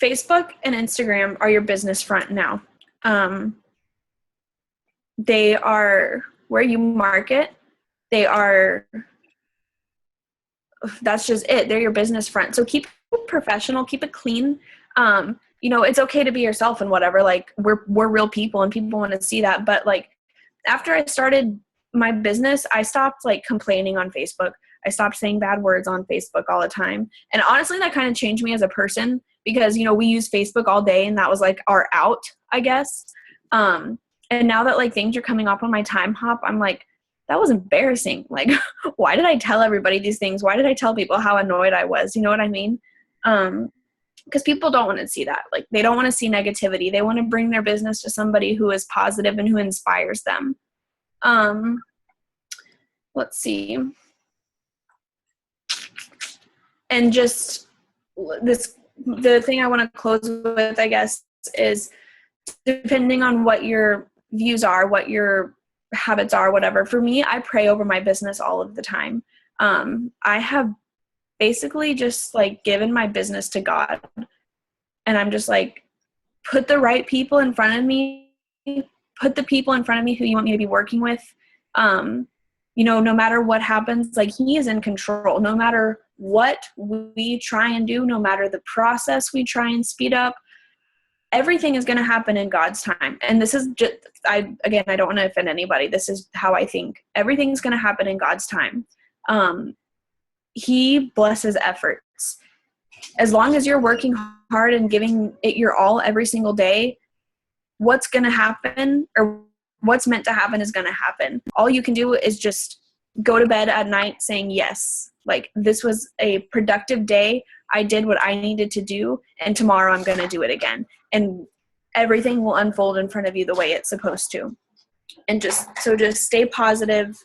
Facebook and Instagram are your business front now. They are where you market. That's just it. They're your business front. So keep it professional, keep it clean. It's okay to be yourself and whatever. Like, we're real people, and people want to see that. But like, after I started my business, I stopped like complaining on Facebook. I stopped saying bad words on Facebook all the time. And honestly, that kind of changed me as a person, because, we use Facebook all day, and that was like our out, I guess. And now that like things are coming up on my time hop, I'm like, that was embarrassing. Like, why did I tell everybody these things? Why did I tell people how annoyed I was? You know what I mean? Because people don't want to see that. Like, they don't want to see negativity. They want to bring their business to somebody who is positive and who inspires them. Let's see. And just the thing I want to close with, I guess, is depending on what your views are, what your habits are, whatever. For me, I pray over my business all of the time. I have basically just like given my business to God, and I'm just like, put the right people in front of me, put the people in front of me who you want me to be working with. No matter what happens, like, He is in control. No matter what we try and do, no matter the process we try and speed up, everything is going to happen in God's time. And this is just, I don't want to offend anybody. This is how I think. Everything's going to happen in God's time. He blesses efforts. As long as you're working hard and giving it your all every single day, what's going to happen, or what's meant to happen, is going to happen. All you can do is just go to bed at night saying, yes, like, this was a productive day. I did what I needed to do, and tomorrow I'm going to do it again. And everything will unfold in front of you the way it's supposed to. And just stay positive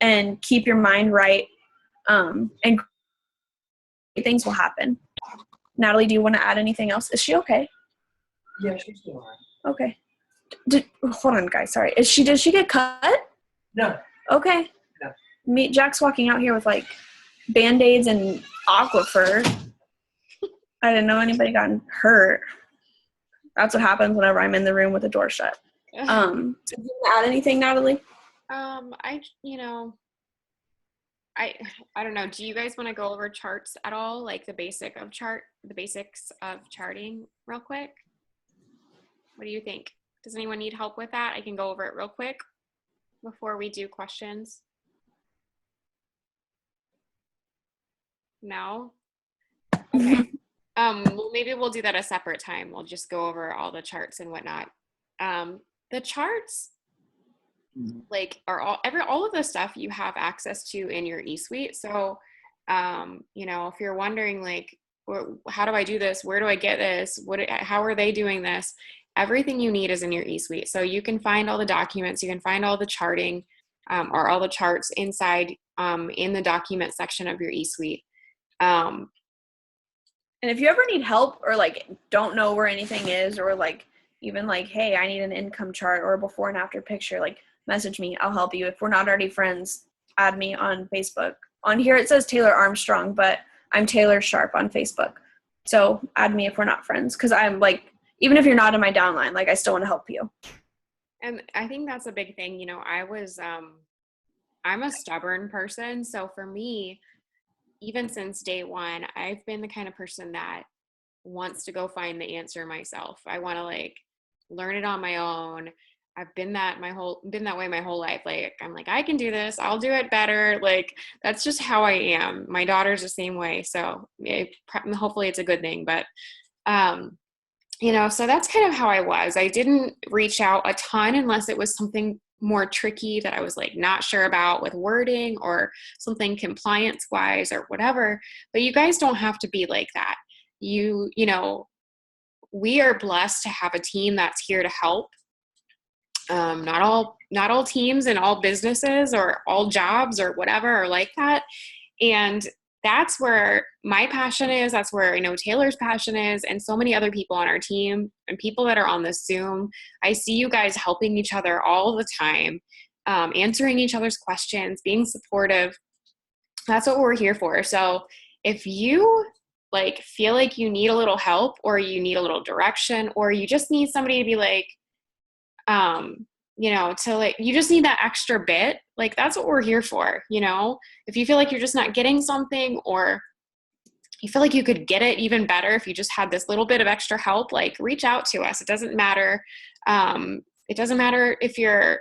and keep your mind right. And things will happen. Natalie, do you want to add anything else? Is she okay? Yeah, she's doing all right. Okay. Hold on, guys. Sorry. Did she get cut? No. Okay. No. Jack's walking out here with like Band-Aids and Aquifer. I didn't know anybody got hurt. That's what happens whenever I'm in the room with the door shut. Did you want to add anything, Natalie? I don't know. Do you guys want to go over charts at all? Like the basics of charting real quick? What do you think? Does anyone need help with that? I can go over it real quick before we do questions. No? Okay. Well, maybe we'll do that a separate time. We'll just go over all the charts and whatnot. The charts, like, are all of the stuff you have access to in your eSuite. So, if you're wondering, like, how do I do this? Where do I get this? How are they doing this? Everything you need is in your eSuite. So you can find all the documents, you can find all the charting, or all the charts inside in the document section of your eSuite. And if you ever need help, or like don't know where anything is, or like even like, hey, I need an income chart or a before and after picture, like, message me. I'll help you. If we're not already friends, add me on Facebook. On here it says Taylor Armstrong, but I'm Taylor Sharp on Facebook. So add me if we're not friends, because I'm like, even if you're not in my downline, like, I still want to help you. And I think that's a big thing. You know, I'm a stubborn person. So for me, even since day one, I've been the kind of person that wants to go find the answer myself. I want to like learn it on my own. I've been that way my whole life. Like I'm like, I can do this. I'll do it better. Like that's just how I am. My daughter's the same way. So hopefully it's a good thing. But you know, so that's kind of how I was. I didn't reach out a ton unless it was something more tricky that I was like not sure about with wording or something compliance wise or whatever. But you guys don't have to be like that. You know, we are blessed to have a team that's here to help. Not all teams and all businesses or all jobs or whatever are like that. And that's where my passion is. That's where I know Taylor's passion is, and so many other people on our team and people that are on the Zoom. I see you guys helping each other all the time, answering each other's questions, being supportive. That's what we're here for. So if you like feel like you need a little help or you need a little direction or you just need somebody to be like, you know, to like, you just need that extra bit, like that's what we're here for. You know, if you feel like you're just not getting something or you feel like you could get it even better if you just had this little bit of extra help, like reach out to us. It doesn't matter. It doesn't matter if you're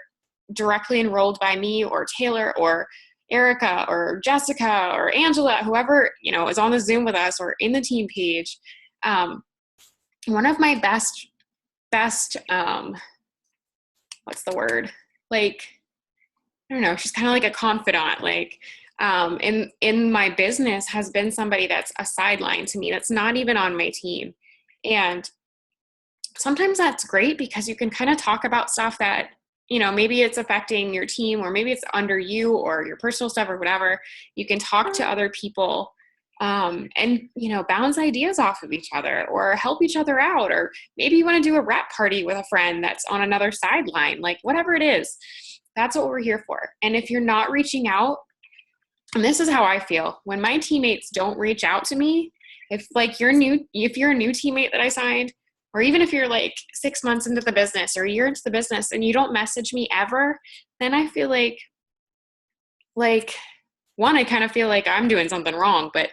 directly enrolled by me or Taylor or Erica or Jessica or Angela, whoever, you know, is on the Zoom with us or in the team page. One of my best, what's the word? Like, I don't know, she's kind of like a confidant, like, in my business has been somebody that's a sideline to me. That's not even on my team. And sometimes that's great because you can kind of talk about stuff that, you know, maybe it's affecting your team or maybe it's under you or your personal stuff or whatever. You can talk to other people, and, you know, bounce ideas off of each other or help each other out. Or maybe you want to do a rap party with a friend that's on another sideline, like whatever it is, that's what we're here for. And if you're not reaching out, and this is how I feel, when my teammates don't reach out to me, if you're a new teammate that I signed, or even if you're like 6 months into the business or a year into the business and you don't message me ever, then I feel like one, I kind of feel like I'm doing something wrong, but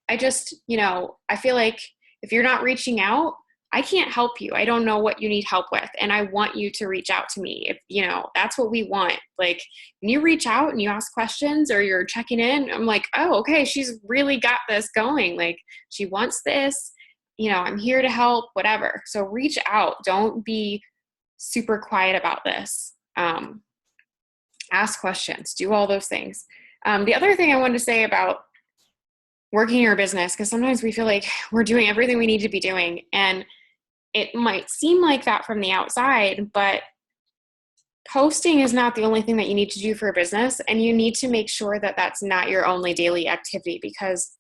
I just, you know, I feel like if you're not reaching out, I can't help you. I don't know what you need help with. And I want you to reach out to me. If, you know, that's what we want. Like when you reach out and you ask questions or you're checking in, I'm like, oh, okay, she's really got this going. Like she wants this, you know, I'm here to help, whatever. So reach out. Don't be super quiet about this. Ask questions, do all those things. The other thing I wanted to say about working in your business, because sometimes we feel like we're doing everything we need to be doing, and it might seem like that from the outside, but posting is not the only thing that you need to do for a business, and you need to make sure that that's not your only daily activity, because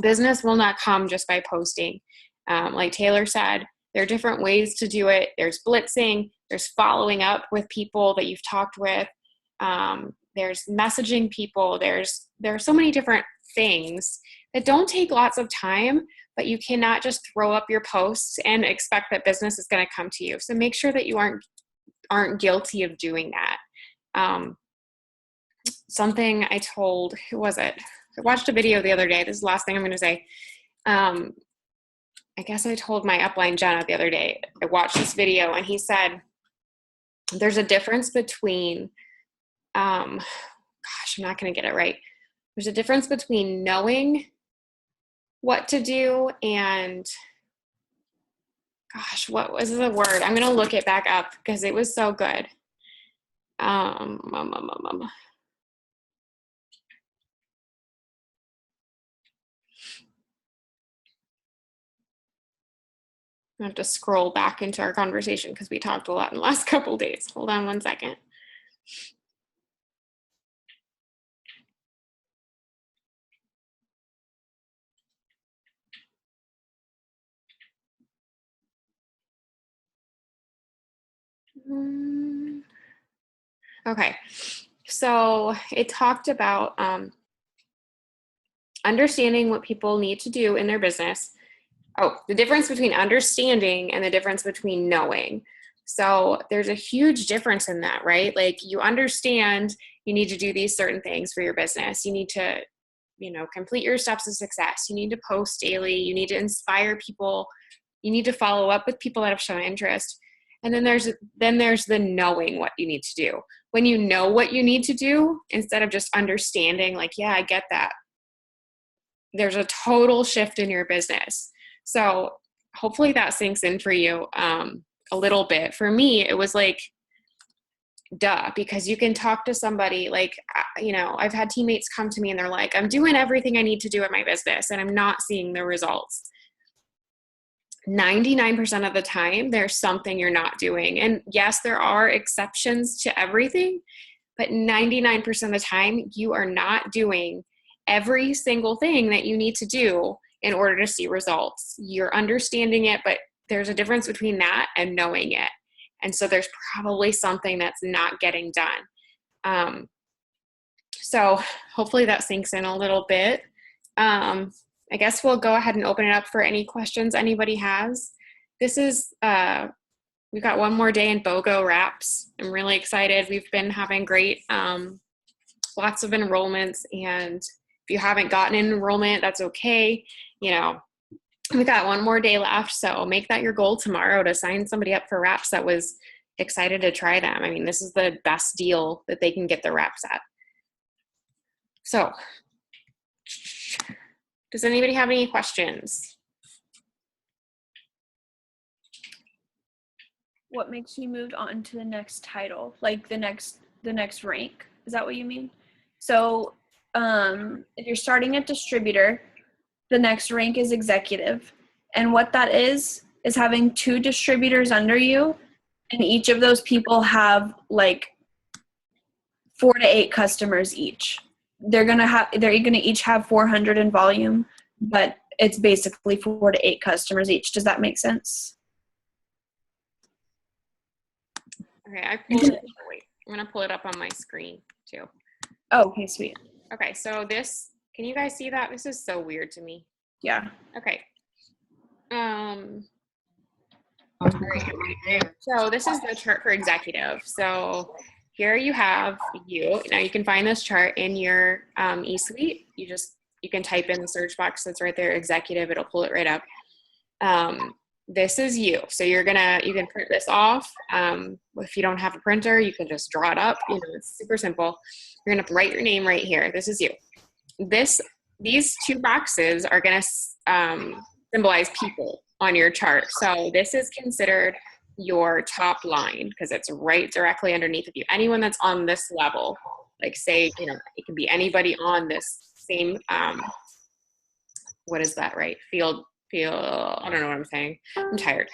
business will not come just by posting. Like Taylor said, there are different ways to do it. There's blitzing, there's following up with people that you've talked with, there's messaging people, there are so many different things that don't take lots of time, but you cannot just throw up your posts and expect that business is going to come to you. So make sure that you aren't guilty of doing that. Something I told, who was it? I watched a video the other day. This is the last thing I'm going to say. I guess I told my upline Jenna the other day, I watched this video and he said, there's a difference between, I'm not going to get it right. There's a difference between knowing what to do and, what was the word? I'm going to look it back up because it was so good. I have to scroll back into our conversation because we talked a lot in the last couple of days. Hold on one second. Okay, so it talked about understanding what people need to do in their business. Oh, the difference between understanding and the difference between knowing. So there's a huge difference in that, right? Like you understand you need to do these certain things for your business. You need to, complete your steps of success. You need to post daily. You need to inspire people. You need to follow up with people that have shown interest. And then there's the knowing what you need to do. When you know what you need to do, instead of just understanding, like, yeah, I get that, there's a total shift in your business. So hopefully that sinks in for you a little bit. For me, it was like, duh, because you can talk to somebody like, I've had teammates come to me and they're like, I'm doing everything I need to do at my business and I'm not seeing the results. 99% of the time, there's something you're not doing. And yes, there are exceptions to everything, but 99% of the time, you are not doing every single thing that you need to do in order to see results. You're understanding it, but there's a difference between that and knowing it. And so there's probably something that's not getting done. So hopefully that sinks in a little bit. I guess we'll go ahead and open it up for any questions anybody has. This is, we've got one more day in BOGO wraps. I'm really excited. We've been having great, lots of enrollments, and if you haven't gotten an enrollment, that's okay. We've got one more day left, so make that your goal tomorrow to sign somebody up for wraps that was excited to try them. I mean, this is the best deal that they can get the wraps at. So, does anybody have any questions? What makes you move on to the next title, like the next rank? Is that what you mean? So if you're starting at distributor, the next rank is executive. And what that is having 2 distributors under you, and each of those people have like 4 to 8 customers each. They're gonna each have 400 in volume, but it's basically 4 to 8 customers each. Does that make sense? Okay, I pulled it. Wait, I'm gonna pull it up on my screen too. Oh, okay, sweet. Okay, so this, can you guys see that? This is so weird to me. Yeah. Okay. All right. So this is the chart for executive. So here you have you. Now you can find this chart in your eSuite. You can type in the search box that's right there, executive. It'll pull it right up. This is you. So you can print this off. If you don't have a printer, you can just draw it up. It's super simple. You're gonna write your name right here. This is you. These 2 boxes are gonna symbolize people on your chart. So this is considered your top line because it's right directly underneath of you. Anyone that's on this level, like say, it can be anybody on this same, what is that, right? Field, I don't know what I'm saying. I'm tired.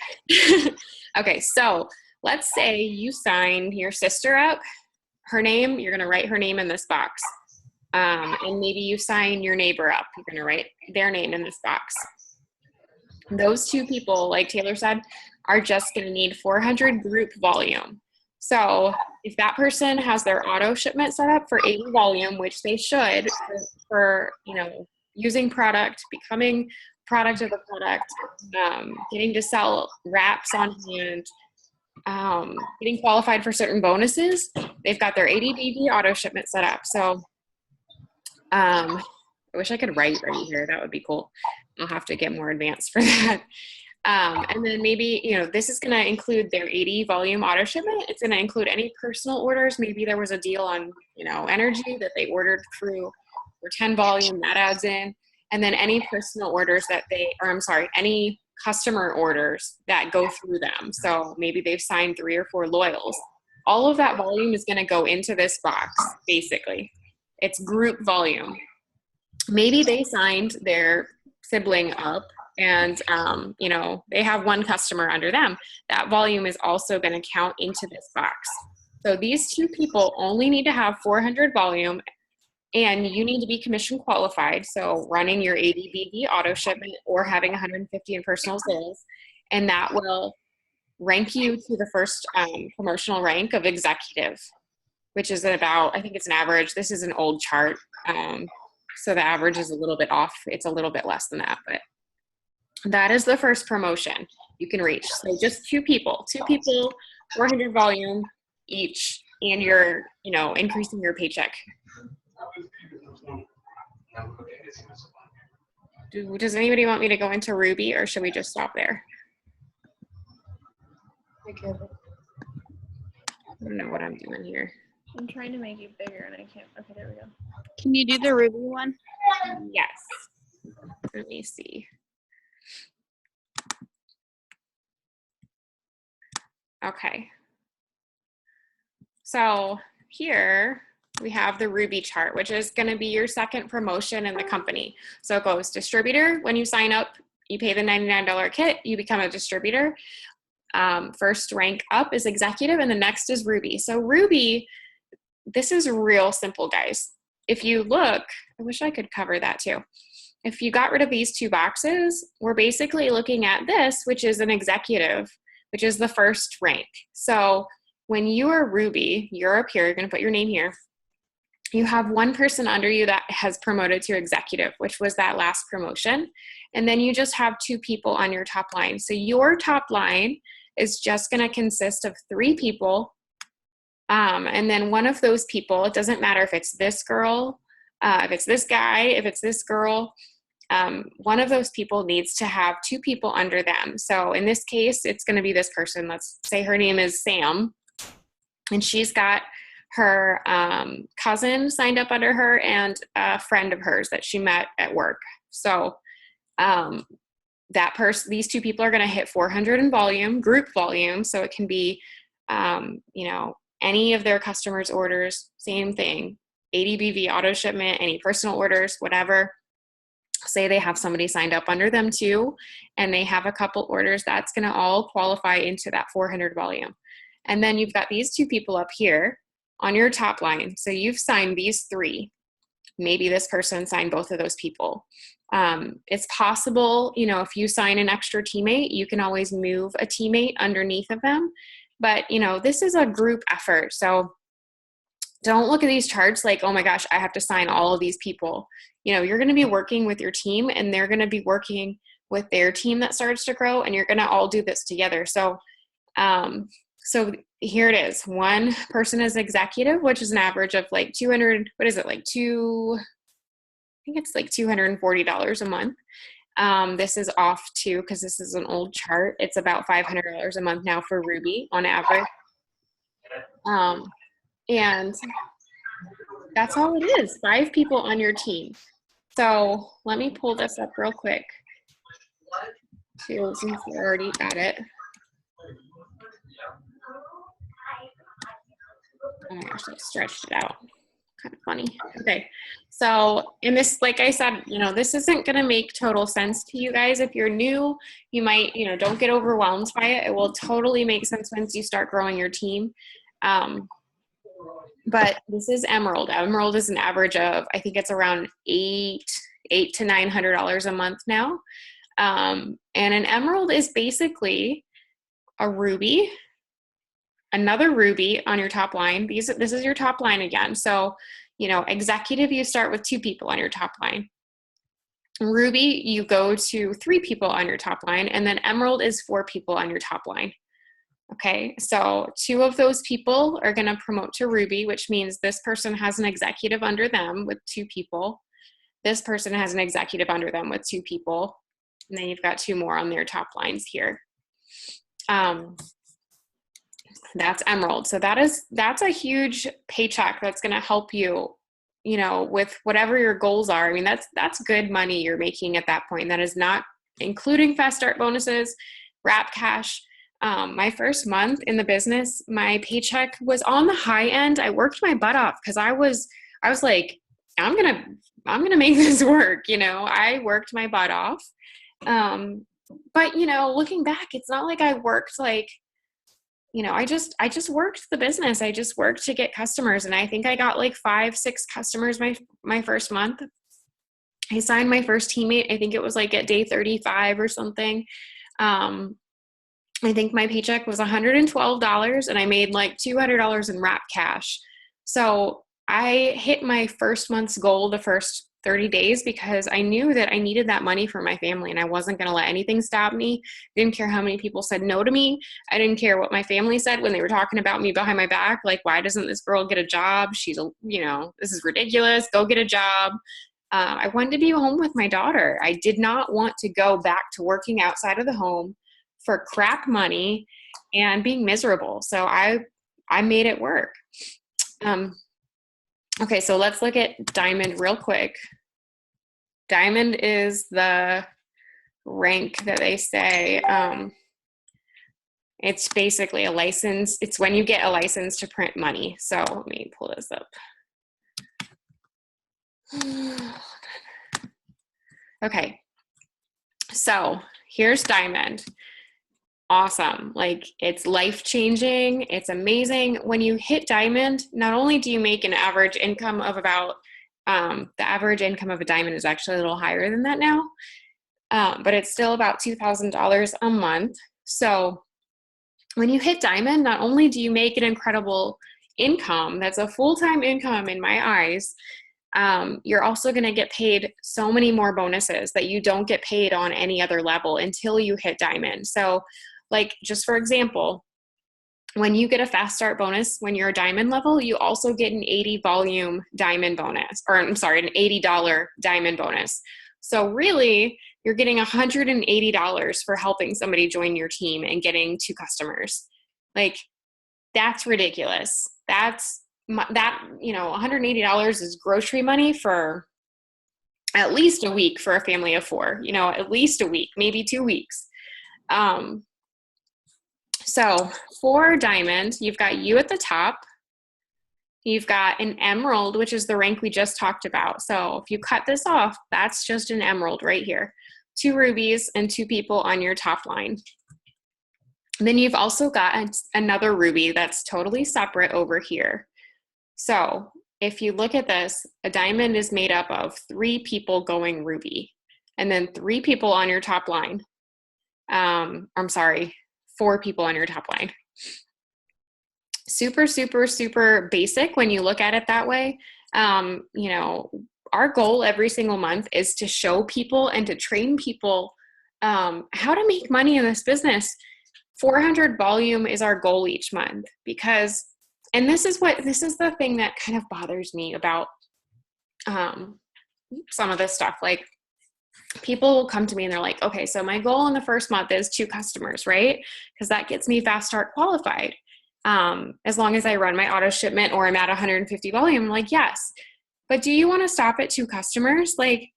Okay, so let's say you sign your sister up, her name, you're gonna write her name in this box. And maybe you sign your neighbor up, you're gonna write their name in this box. Those 2 people, like Taylor said, are just going to need 400 group volume. So if that person has their auto shipment set up for 80 volume, which they should for using product, becoming product of the product, getting to sell wraps on hand, getting qualified for certain bonuses, they've got their 80 BV auto shipment set up. So I wish I could write right here. That would be cool. I'll have to get more advanced for that. And then maybe, this is going to include their 80 volume auto shipment. It's going to include any personal orders. Maybe there was a deal on, energy that they ordered through for 10 volume, that adds in. And then any personal orders any customer orders that go through them. So maybe they've signed 3 or 4 loyals. All of that volume is going to go into this box, basically. It's group volume. Maybe they signed their sibling up and, they have 1 customer under them. That volume is also going to count into this box. So these 2 people only need to have 400 volume, and you need to be commission qualified. So running your 80 BV auto shipment or having 150 in personal sales, and that will rank you to the first promotional rank of executive, which is about, I think it's an average. This is an old chart. So the average is a little bit off. It's a little bit less than that, but that is the first promotion you can reach. So just 2 people 400 volume each, and you're, increasing your paycheck. Does anybody want me to go into Ruby, or should we just stop there? I don't know what I'm doing here. I'm trying to make it bigger and I can't. Okay, there we go. Can you do the Ruby one? Yes. Let me see. Okay. So here we have the Ruby chart, which is going to be your second promotion in the company. So it goes distributor. When you sign up, you pay the $99 kit, you become a distributor. First rank up is executive, and the next is Ruby. So Ruby, this is real simple, guys. If you look, I wish I could cover that too. If you got rid of these two boxes, we're basically looking at this, which is an executive, which is the first rank. So when you are Ruby, you're up here, you're going to put your name here. You have one person under you that has promoted to executive, which was that last promotion. And then you just have two people on your top line. So your top line is just going to consist of 3 people. And then one of those people, it doesn't matter if it's this girl, if it's this guy, if it's this girl, one of those people needs to have 2 people under them. So in this case, it's going to be this person. Let's say her name is Sam, and she's got her cousin signed up under her and a friend of hers that she met at work. So that person, these 2 people are going to hit 400 in volume, group volume. So it can be, any of their customers' orders, same thing, ADBV auto shipment, any personal orders, whatever. Say they have somebody signed up under them too, and they have a couple orders, that's going to all qualify into that 400 volume. And then you've got these 2 people up here on your top line. So you've signed these 3. Maybe this person signed both of those people. It's possible, if you sign an extra teammate, you can always move a teammate underneath of them. But, this is a group effort. So don't look at these charts like, oh my gosh, I have to sign all of these people. You're going to be working with your team, and they're going to be working with their team that starts to grow, and you're going to all do this together. So, so here it is. One person is executive, which is an average of like 200, what is it? Like I think it's like $240 a month. This is off too, because this is an old chart. It's about $500 a month now for Ruby on average. And that's all it is, 5 people on your team. So let me pull this up real quick too, since we're already at it. Oh my gosh, I stretched it out. Kind of funny. Okay. So in this, like I said, this isn't going to make total sense to you guys. If you're new, you might, don't get overwhelmed by it. It will totally make sense once you start growing your team. But this is Emerald. Emerald is an average of, I think it's around $800 to $900 a month now. And an Emerald is basically a Ruby, another Ruby on your top line. This is your top line again. So, executive, you start with 2 people on your top line. Ruby, you go to 3 people on your top line, and then Emerald is 4 people on your top line. Okay, so 2 of those people are going to promote to Ruby, which means this person has an executive under them with 2 people. This person has an executive under them with 2 people. And then you've got 2 more on their top lines here. That's Emerald. So that's a huge paycheck that's going to help you, with whatever your goals are. I mean, that's good money you're making at that point. That is not including fast start bonuses, wrap cash. My first month in the business, my paycheck was on the high end. I worked my butt off because I was like, I'm gonna make this work. I worked my butt off. But looking back, it's not like I worked like, I just worked the business. I just worked to get customers. And I think I got like 5-6 customers my first month. I signed my first teammate. I think it was like at day 35 or something. I think my paycheck was $112 and I made like $200 in wrap cash. So I hit my first month's goal the first 30 days because I knew that I needed that money for my family and I wasn't going to let anything stop me. Didn't care how many people said no to me. I didn't care what my family said when they were talking about me behind my back. Like, why doesn't this girl get a job? She's, this is ridiculous. Go get a job. I wanted to be home with my daughter. I did not want to go back to working outside of the home for crap money and being miserable. So I made it work. Okay, so let's look at Diamond real quick. Diamond is the rank that they say. It's basically a license. It's when you get a license to print money. So let me pull this up. Okay, so here's Diamond. Awesome. Like, it's life-changing. It's amazing. When you hit Diamond, not only do you make an average income of about, the average income of a Diamond is actually a little higher than that now, but it's still about $2,000 a month. So when you hit Diamond, not only do you make an incredible income, that's a full-time income in my eyes, you're also going to get paid so many more bonuses that you don't get paid on any other level until you hit Diamond. So, like, just for example, when you get a fast start bonus, when you're a Diamond level, you also get an 80 volume Diamond bonus, or I'm sorry, an $80 Diamond bonus. So really, you're getting $180 for helping somebody join your team and getting 2 customers. Like, that's ridiculous. $180 is grocery money for at least a week for a family of 4, at least a week, maybe 2 weeks. So for Diamond, you've got you at the top. You've got an Emerald, which is the rank we just talked about. So if you cut this off, that's just an Emerald right here. 2 rubies and 2 people on your top line. Then you've also got another ruby that's totally separate over here. So if you look at this, a Diamond is made up of 3 people going ruby, and then 3 people on your top line. 4 people on your top line. Super, super, super basic when you look at it that way. Our goal every single month is to show people and to train people how to make money in this business. 400 volume is our goal each month because, and this is the thing that kind of bothers me about some of this stuff. Like, people will come to me and they're like, okay, so my goal in the first month is 2 customers, right? Because that gets me fast start qualified. As long as I run my auto shipment or I'm at 150 volume, I'm like, yes. But do you want to stop at 2 customers? Like,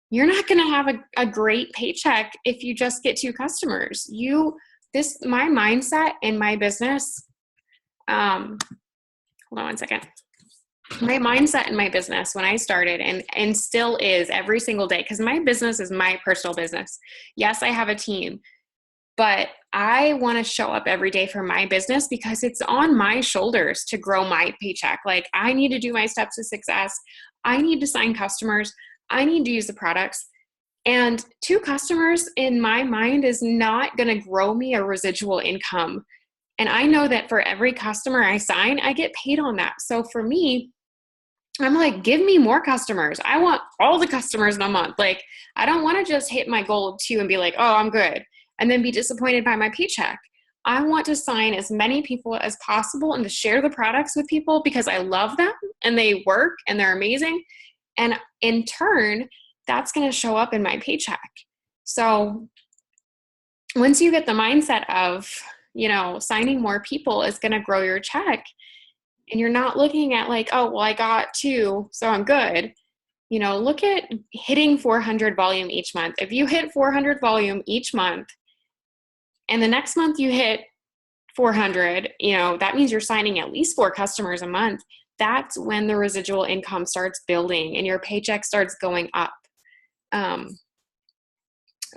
you're not going to have a great paycheck if you just get 2 customers. My mindset in my business, hold on one second. My mindset in my business when I started and still is every single day, because my business is my personal business. Yes, I have a team, but I want to show up every day for my business because it's on my shoulders to grow my paycheck. Like, I need to do my steps to success. I need to sign customers. I need to use the products. And 2 customers in my mind is not going to grow me a residual income. And I know that for every customer I sign, I get paid on that. So for me, I'm like, give me more customers. I want all the customers in a month. Like, I don't want to just hit my goal of 2 and be like, oh, I'm good, and then be disappointed by my paycheck. I want to sign as many people as possible and to share the products with people because I love them and they work and they're amazing. And in turn, that's going to show up in my paycheck. So once you get the mindset of, signing more people is going to grow your check, and you're not looking at like, oh, well, I got 2, so I'm good. Look at hitting 400 volume each month. If you hit 400 volume each month and the next month you hit 400, that means you're signing at least 4 customers a month. That's when the residual income starts building and your paycheck starts going up.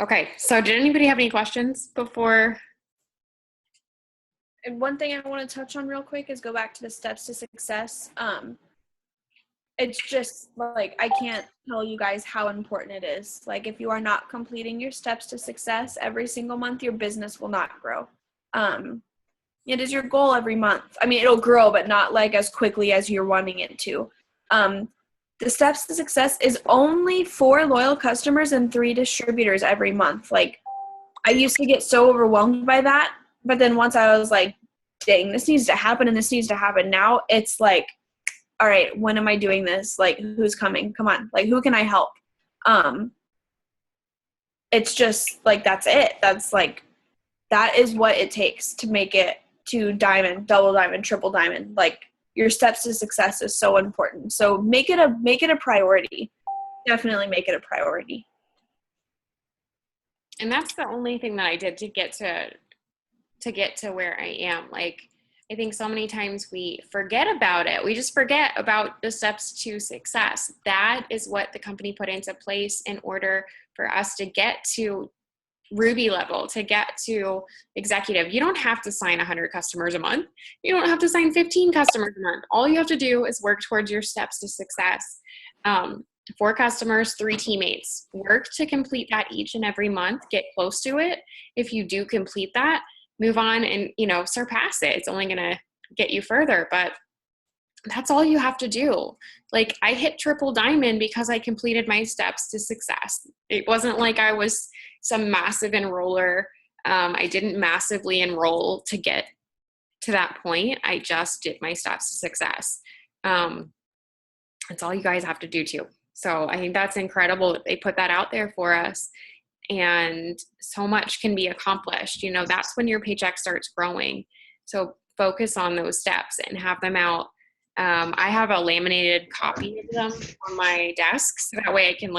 Okay, so did anybody have any questions before? And one thing I want to touch on real quick is go back to the steps to success. It's just like, I can't tell you guys how important it is. Like, if you are not completing your steps to success every single month, your business will not grow. It is your goal every month. I mean, it'll grow, but not like as quickly as you're wanting it to. the steps to success is only 4 loyal customers and 3 distributors every month. Like, I used to get so overwhelmed by that, but then once I was like, dang, this needs to happen and this needs to happen. Now it's like, all right, when am I doing this? Like, who's coming? Come on. Like, who can I help? It's just like, that's it. That's like, that is what it takes to make it to diamond, double diamond, triple diamond. Like, your steps to success is so important. So make it a priority. Definitely make it a priority. And that's the only thing that I did to get to where I am. Like, I think so many times we forget about it. We just forget about the steps to success. That is what the company put into place in order for us to get to Ruby level, to get to executive. You don't have to sign 100 customers a month. You don't have to sign 15 customers a month. All you have to do is work towards your steps to success. 4 customers, 3 teammates. Work to complete that each and every month. Get close to it. If you do complete that, move on and, surpass it. It's only going to get you further, but that's all you have to do. Like, I hit triple diamond because I completed my steps to success. It wasn't like I was some massive enroller. I didn't massively enroll to get to that point. I just did my steps to success. That's all you guys have to do too. So I think that's incredible that they put that out there for us. And so much can be accomplished. That's when your paycheck starts growing. So focus on those steps and have them out. I have a laminated copy of them on my desk, so that way I can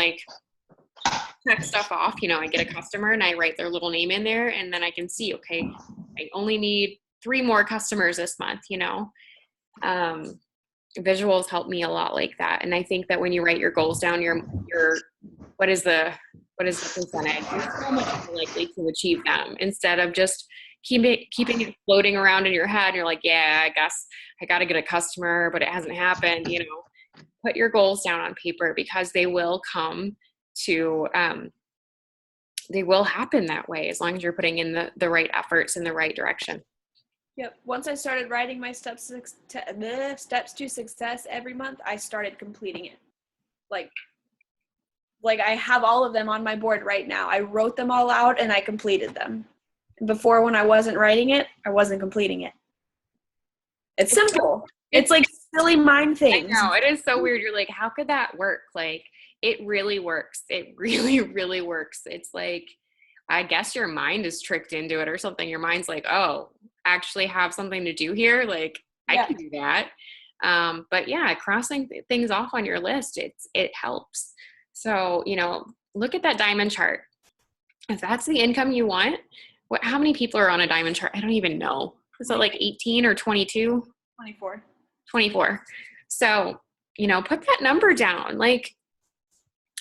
check stuff off. I get a customer and I write their little name in there, and then I can see, okay, I only need 3 more customers this month. Visuals help me a lot like that. And I think that when you write your goals down, your what is the percentage, you're so much more likely to achieve them instead of just keeping it floating around in your head. You're like, yeah, I guess I got to get a customer, but it hasn't happened. Put your goals down on paper, because they will come to, they will happen that way as long as you're putting in the right efforts in the right direction. Yep. Once I started writing my steps to success every month, I started completing it. Like I have all of them on my board right now. I wrote them all out and I completed them. Before, when I wasn't writing it, I wasn't completing it. It's simple. It's like silly mind things. I know, it is so weird. You're like, how could that work? Like, it really works. It really, really works. It's like, I guess your mind is tricked into it or something. Your mind's like, oh, actually have something to do here. Like, I can do that. But yeah, crossing things off on your list, it helps. So, look at that diamond chart. If that's the income you want, how many people are on a diamond chart? I don't even know. Is it like 18 or 22? 24. 24. So, put that number down. Like,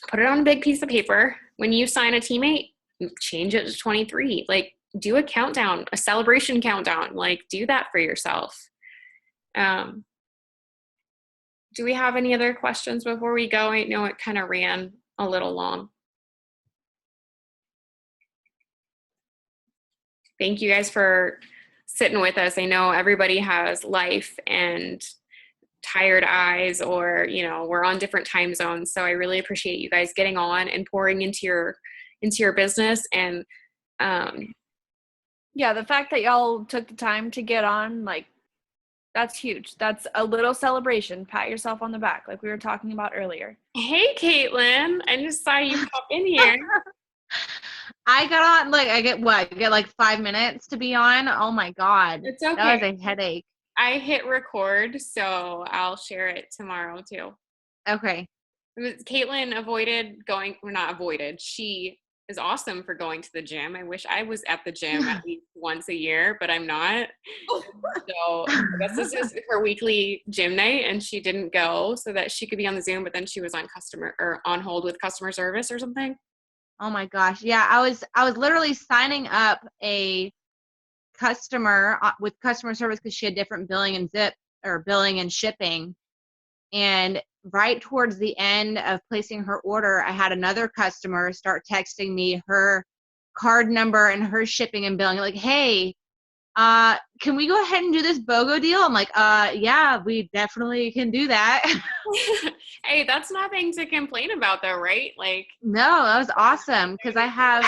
put it on a big piece of paper. When you sign a teammate, change it to 23. Like, do a countdown, a celebration countdown. Like, do that for yourself. Do we have any other questions before we go? I know it kind of ran a little long. Thank you guys for sitting with us. I know everybody has life and tired eyes, or, we're on different time zones. So I really appreciate you guys getting on and pouring into your business. And yeah, the fact that y'all took the time to get on, like, that's huge. That's a little celebration. Pat yourself on the back, like we were talking about earlier. Hey, Caitlin, I just saw you pop in here. I got on, I get like 5 minutes to be on. Oh my God. It's okay. That was a headache. I hit record, so I'll share it tomorrow too. Okay. Caitlin she is awesome for going to the gym. I wish I was at the gym at least once a year, but I'm not. So I guess this is her weekly gym night, and she didn't go so that she could be on the Zoom, but then she was on hold with customer service or something. Oh my gosh. Yeah. I was literally signing up a customer with customer service because she had different billing and shipping. And right towards the end of placing her order, I had another customer start texting me her card number and her shipping and billing. Like, hey, can we go ahead and do this BOGO deal? I'm like, yeah, we definitely can do that. Hey, that's nothing to complain about though, right? Like, No, that was awesome because I have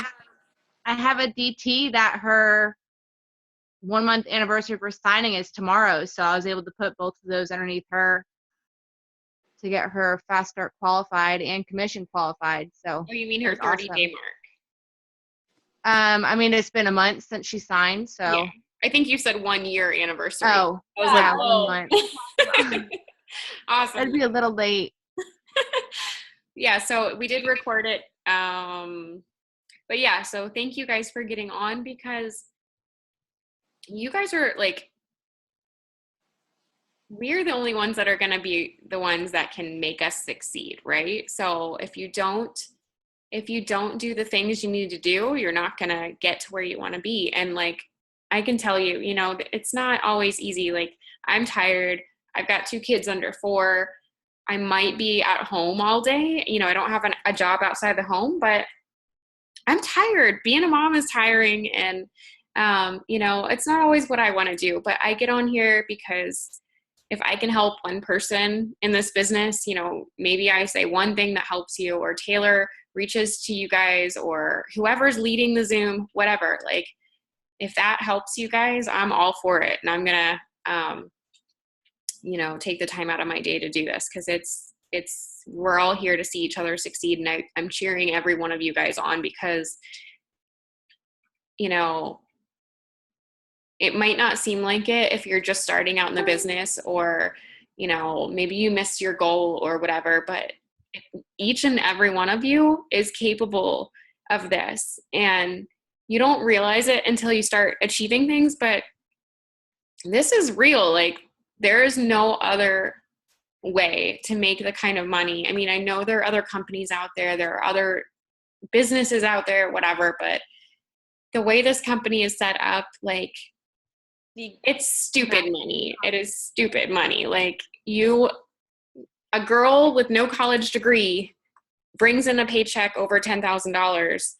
a DT that her 1 month anniversary for signing is tomorrow, so I was able to put both of those underneath her to get her fast start qualified and commission qualified. So oh, you mean her 30-day mark? I mean, it's been a month since she signed, so. Yeah. I think you said 1 year anniversary. Oh, I was yeah, like, whoa. 1 month. Awesome. It'd be a little late. Yeah, so we did record it. But yeah, so thank you guys for getting on, because you guys are like, we're the only ones that are going to be the ones that can make us succeed, right? So if you don't do the things you need to do, you're not going to get to where you want to be. And like, I can tell you, you know, it's not always easy. Like, I'm tired. I've got 2 kids under 4. I might be at home all day. You know, I don't have a job outside the home, but I'm tired. Being a mom is tiring. And, you know, it's not always what I want to do, but I get on here because if I can help one person in this business, you know, maybe I say one thing that helps you, or Taylor reaches to you guys, or whoever's leading the Zoom, whatever, like, if that helps you guys, I'm all for it. And I'm going to, you know, take the time out of my day to do this, because we're all here to see each other succeed. And I'm cheering every one of you guys on, because, you know, it might not seem like it if you're just starting out in the business, or, you know, maybe you missed your goal or whatever, but each and every one of you is capable of this. And you don't realize it until you start achieving things, but this is real. Like, there is no other way to make the kind of money. I mean, I know there are other companies out there, there are other businesses out there, whatever, but the way this company is set up, like, it's stupid money. It is stupid money. Like, a girl with no college degree brings in a paycheck over $10,000.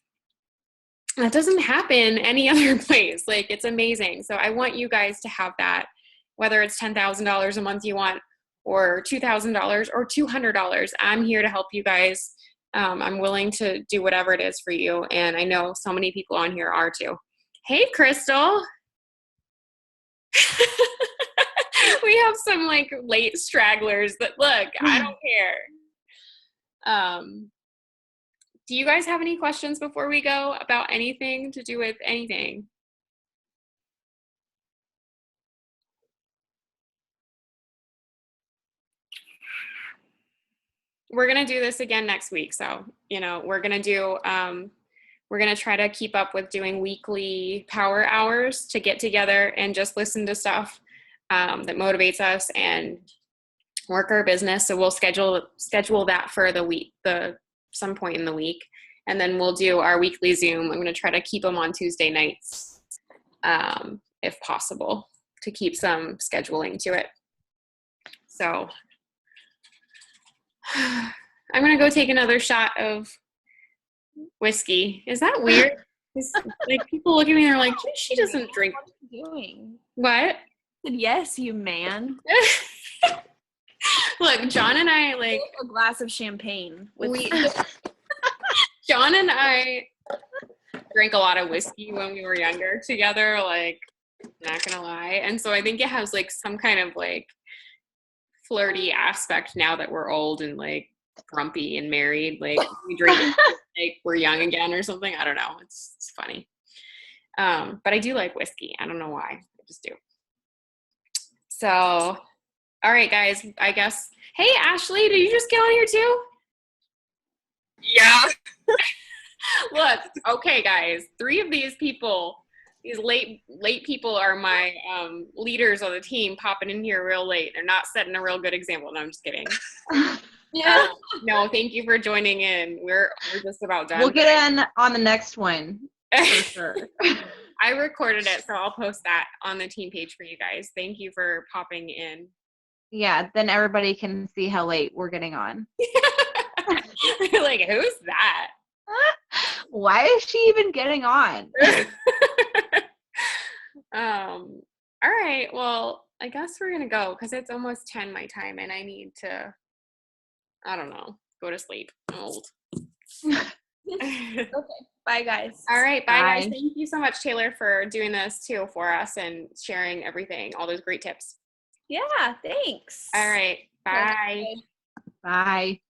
That doesn't happen any other place. Like, it's amazing. So I want you guys to have that, whether it's $10,000 a month you want, or $2,000 or $200. I'm here to help you guys. I'm willing to do whatever it is for you. And I know so many people on here are too. Hey, Crystal. We have some like late stragglers that look, I don't care. Do you guys have any questions before we go about anything to do with anything? We're going to do this again next week. So, you know, we're going to try to keep up with doing weekly power hours to get together and just listen to stuff that motivates us and work our business. So we'll schedule that for the week, some point in the week. And then we'll do our weekly Zoom. I'm going to try to keep them on Tuesday nights, if possible, to keep some scheduling to it. So I'm going to go take another shot of whiskey. Is that weird? Like, people look at me and they're like, she doesn't drink. What are you doing? What? Yes, you man. Look, John and I, like, A glass of champagne. John and I drank a lot of whiskey when we were younger together, like, not gonna lie. And so I think it has like some kind of like flirty aspect now that we're old and like grumpy and married. Like, we drink it like we're young again or something. I don't know. It's funny. But I do like whiskey. I don't know why. I just do. So, all right, guys, I guess. Hey, Ashley, did you just get on here too? Yeah. Look, okay, guys, 3 of these people, these late people are my leaders on the team, popping in here real late. They're not setting a real good example. No, I'm just kidding. Yeah. No, thank you for joining in. We're just about done. We'll get in on the next one for sure. I recorded it, so I'll post that on the team page for you guys. Thank you for popping in. Yeah, then everybody can see how late we're getting on. Like, who's that? Why is she even getting on? All right. Well, I guess we're gonna go because it's almost 10 my time, and I need to, I don't know, go to sleep. I'm old. Okay. Bye, guys. All right. Bye, guys. Bye. Thank you so much, Taylor, for doing this too for us and sharing everything, all those great tips. Yeah, thanks. All right. Bye. Okay, bye. Bye.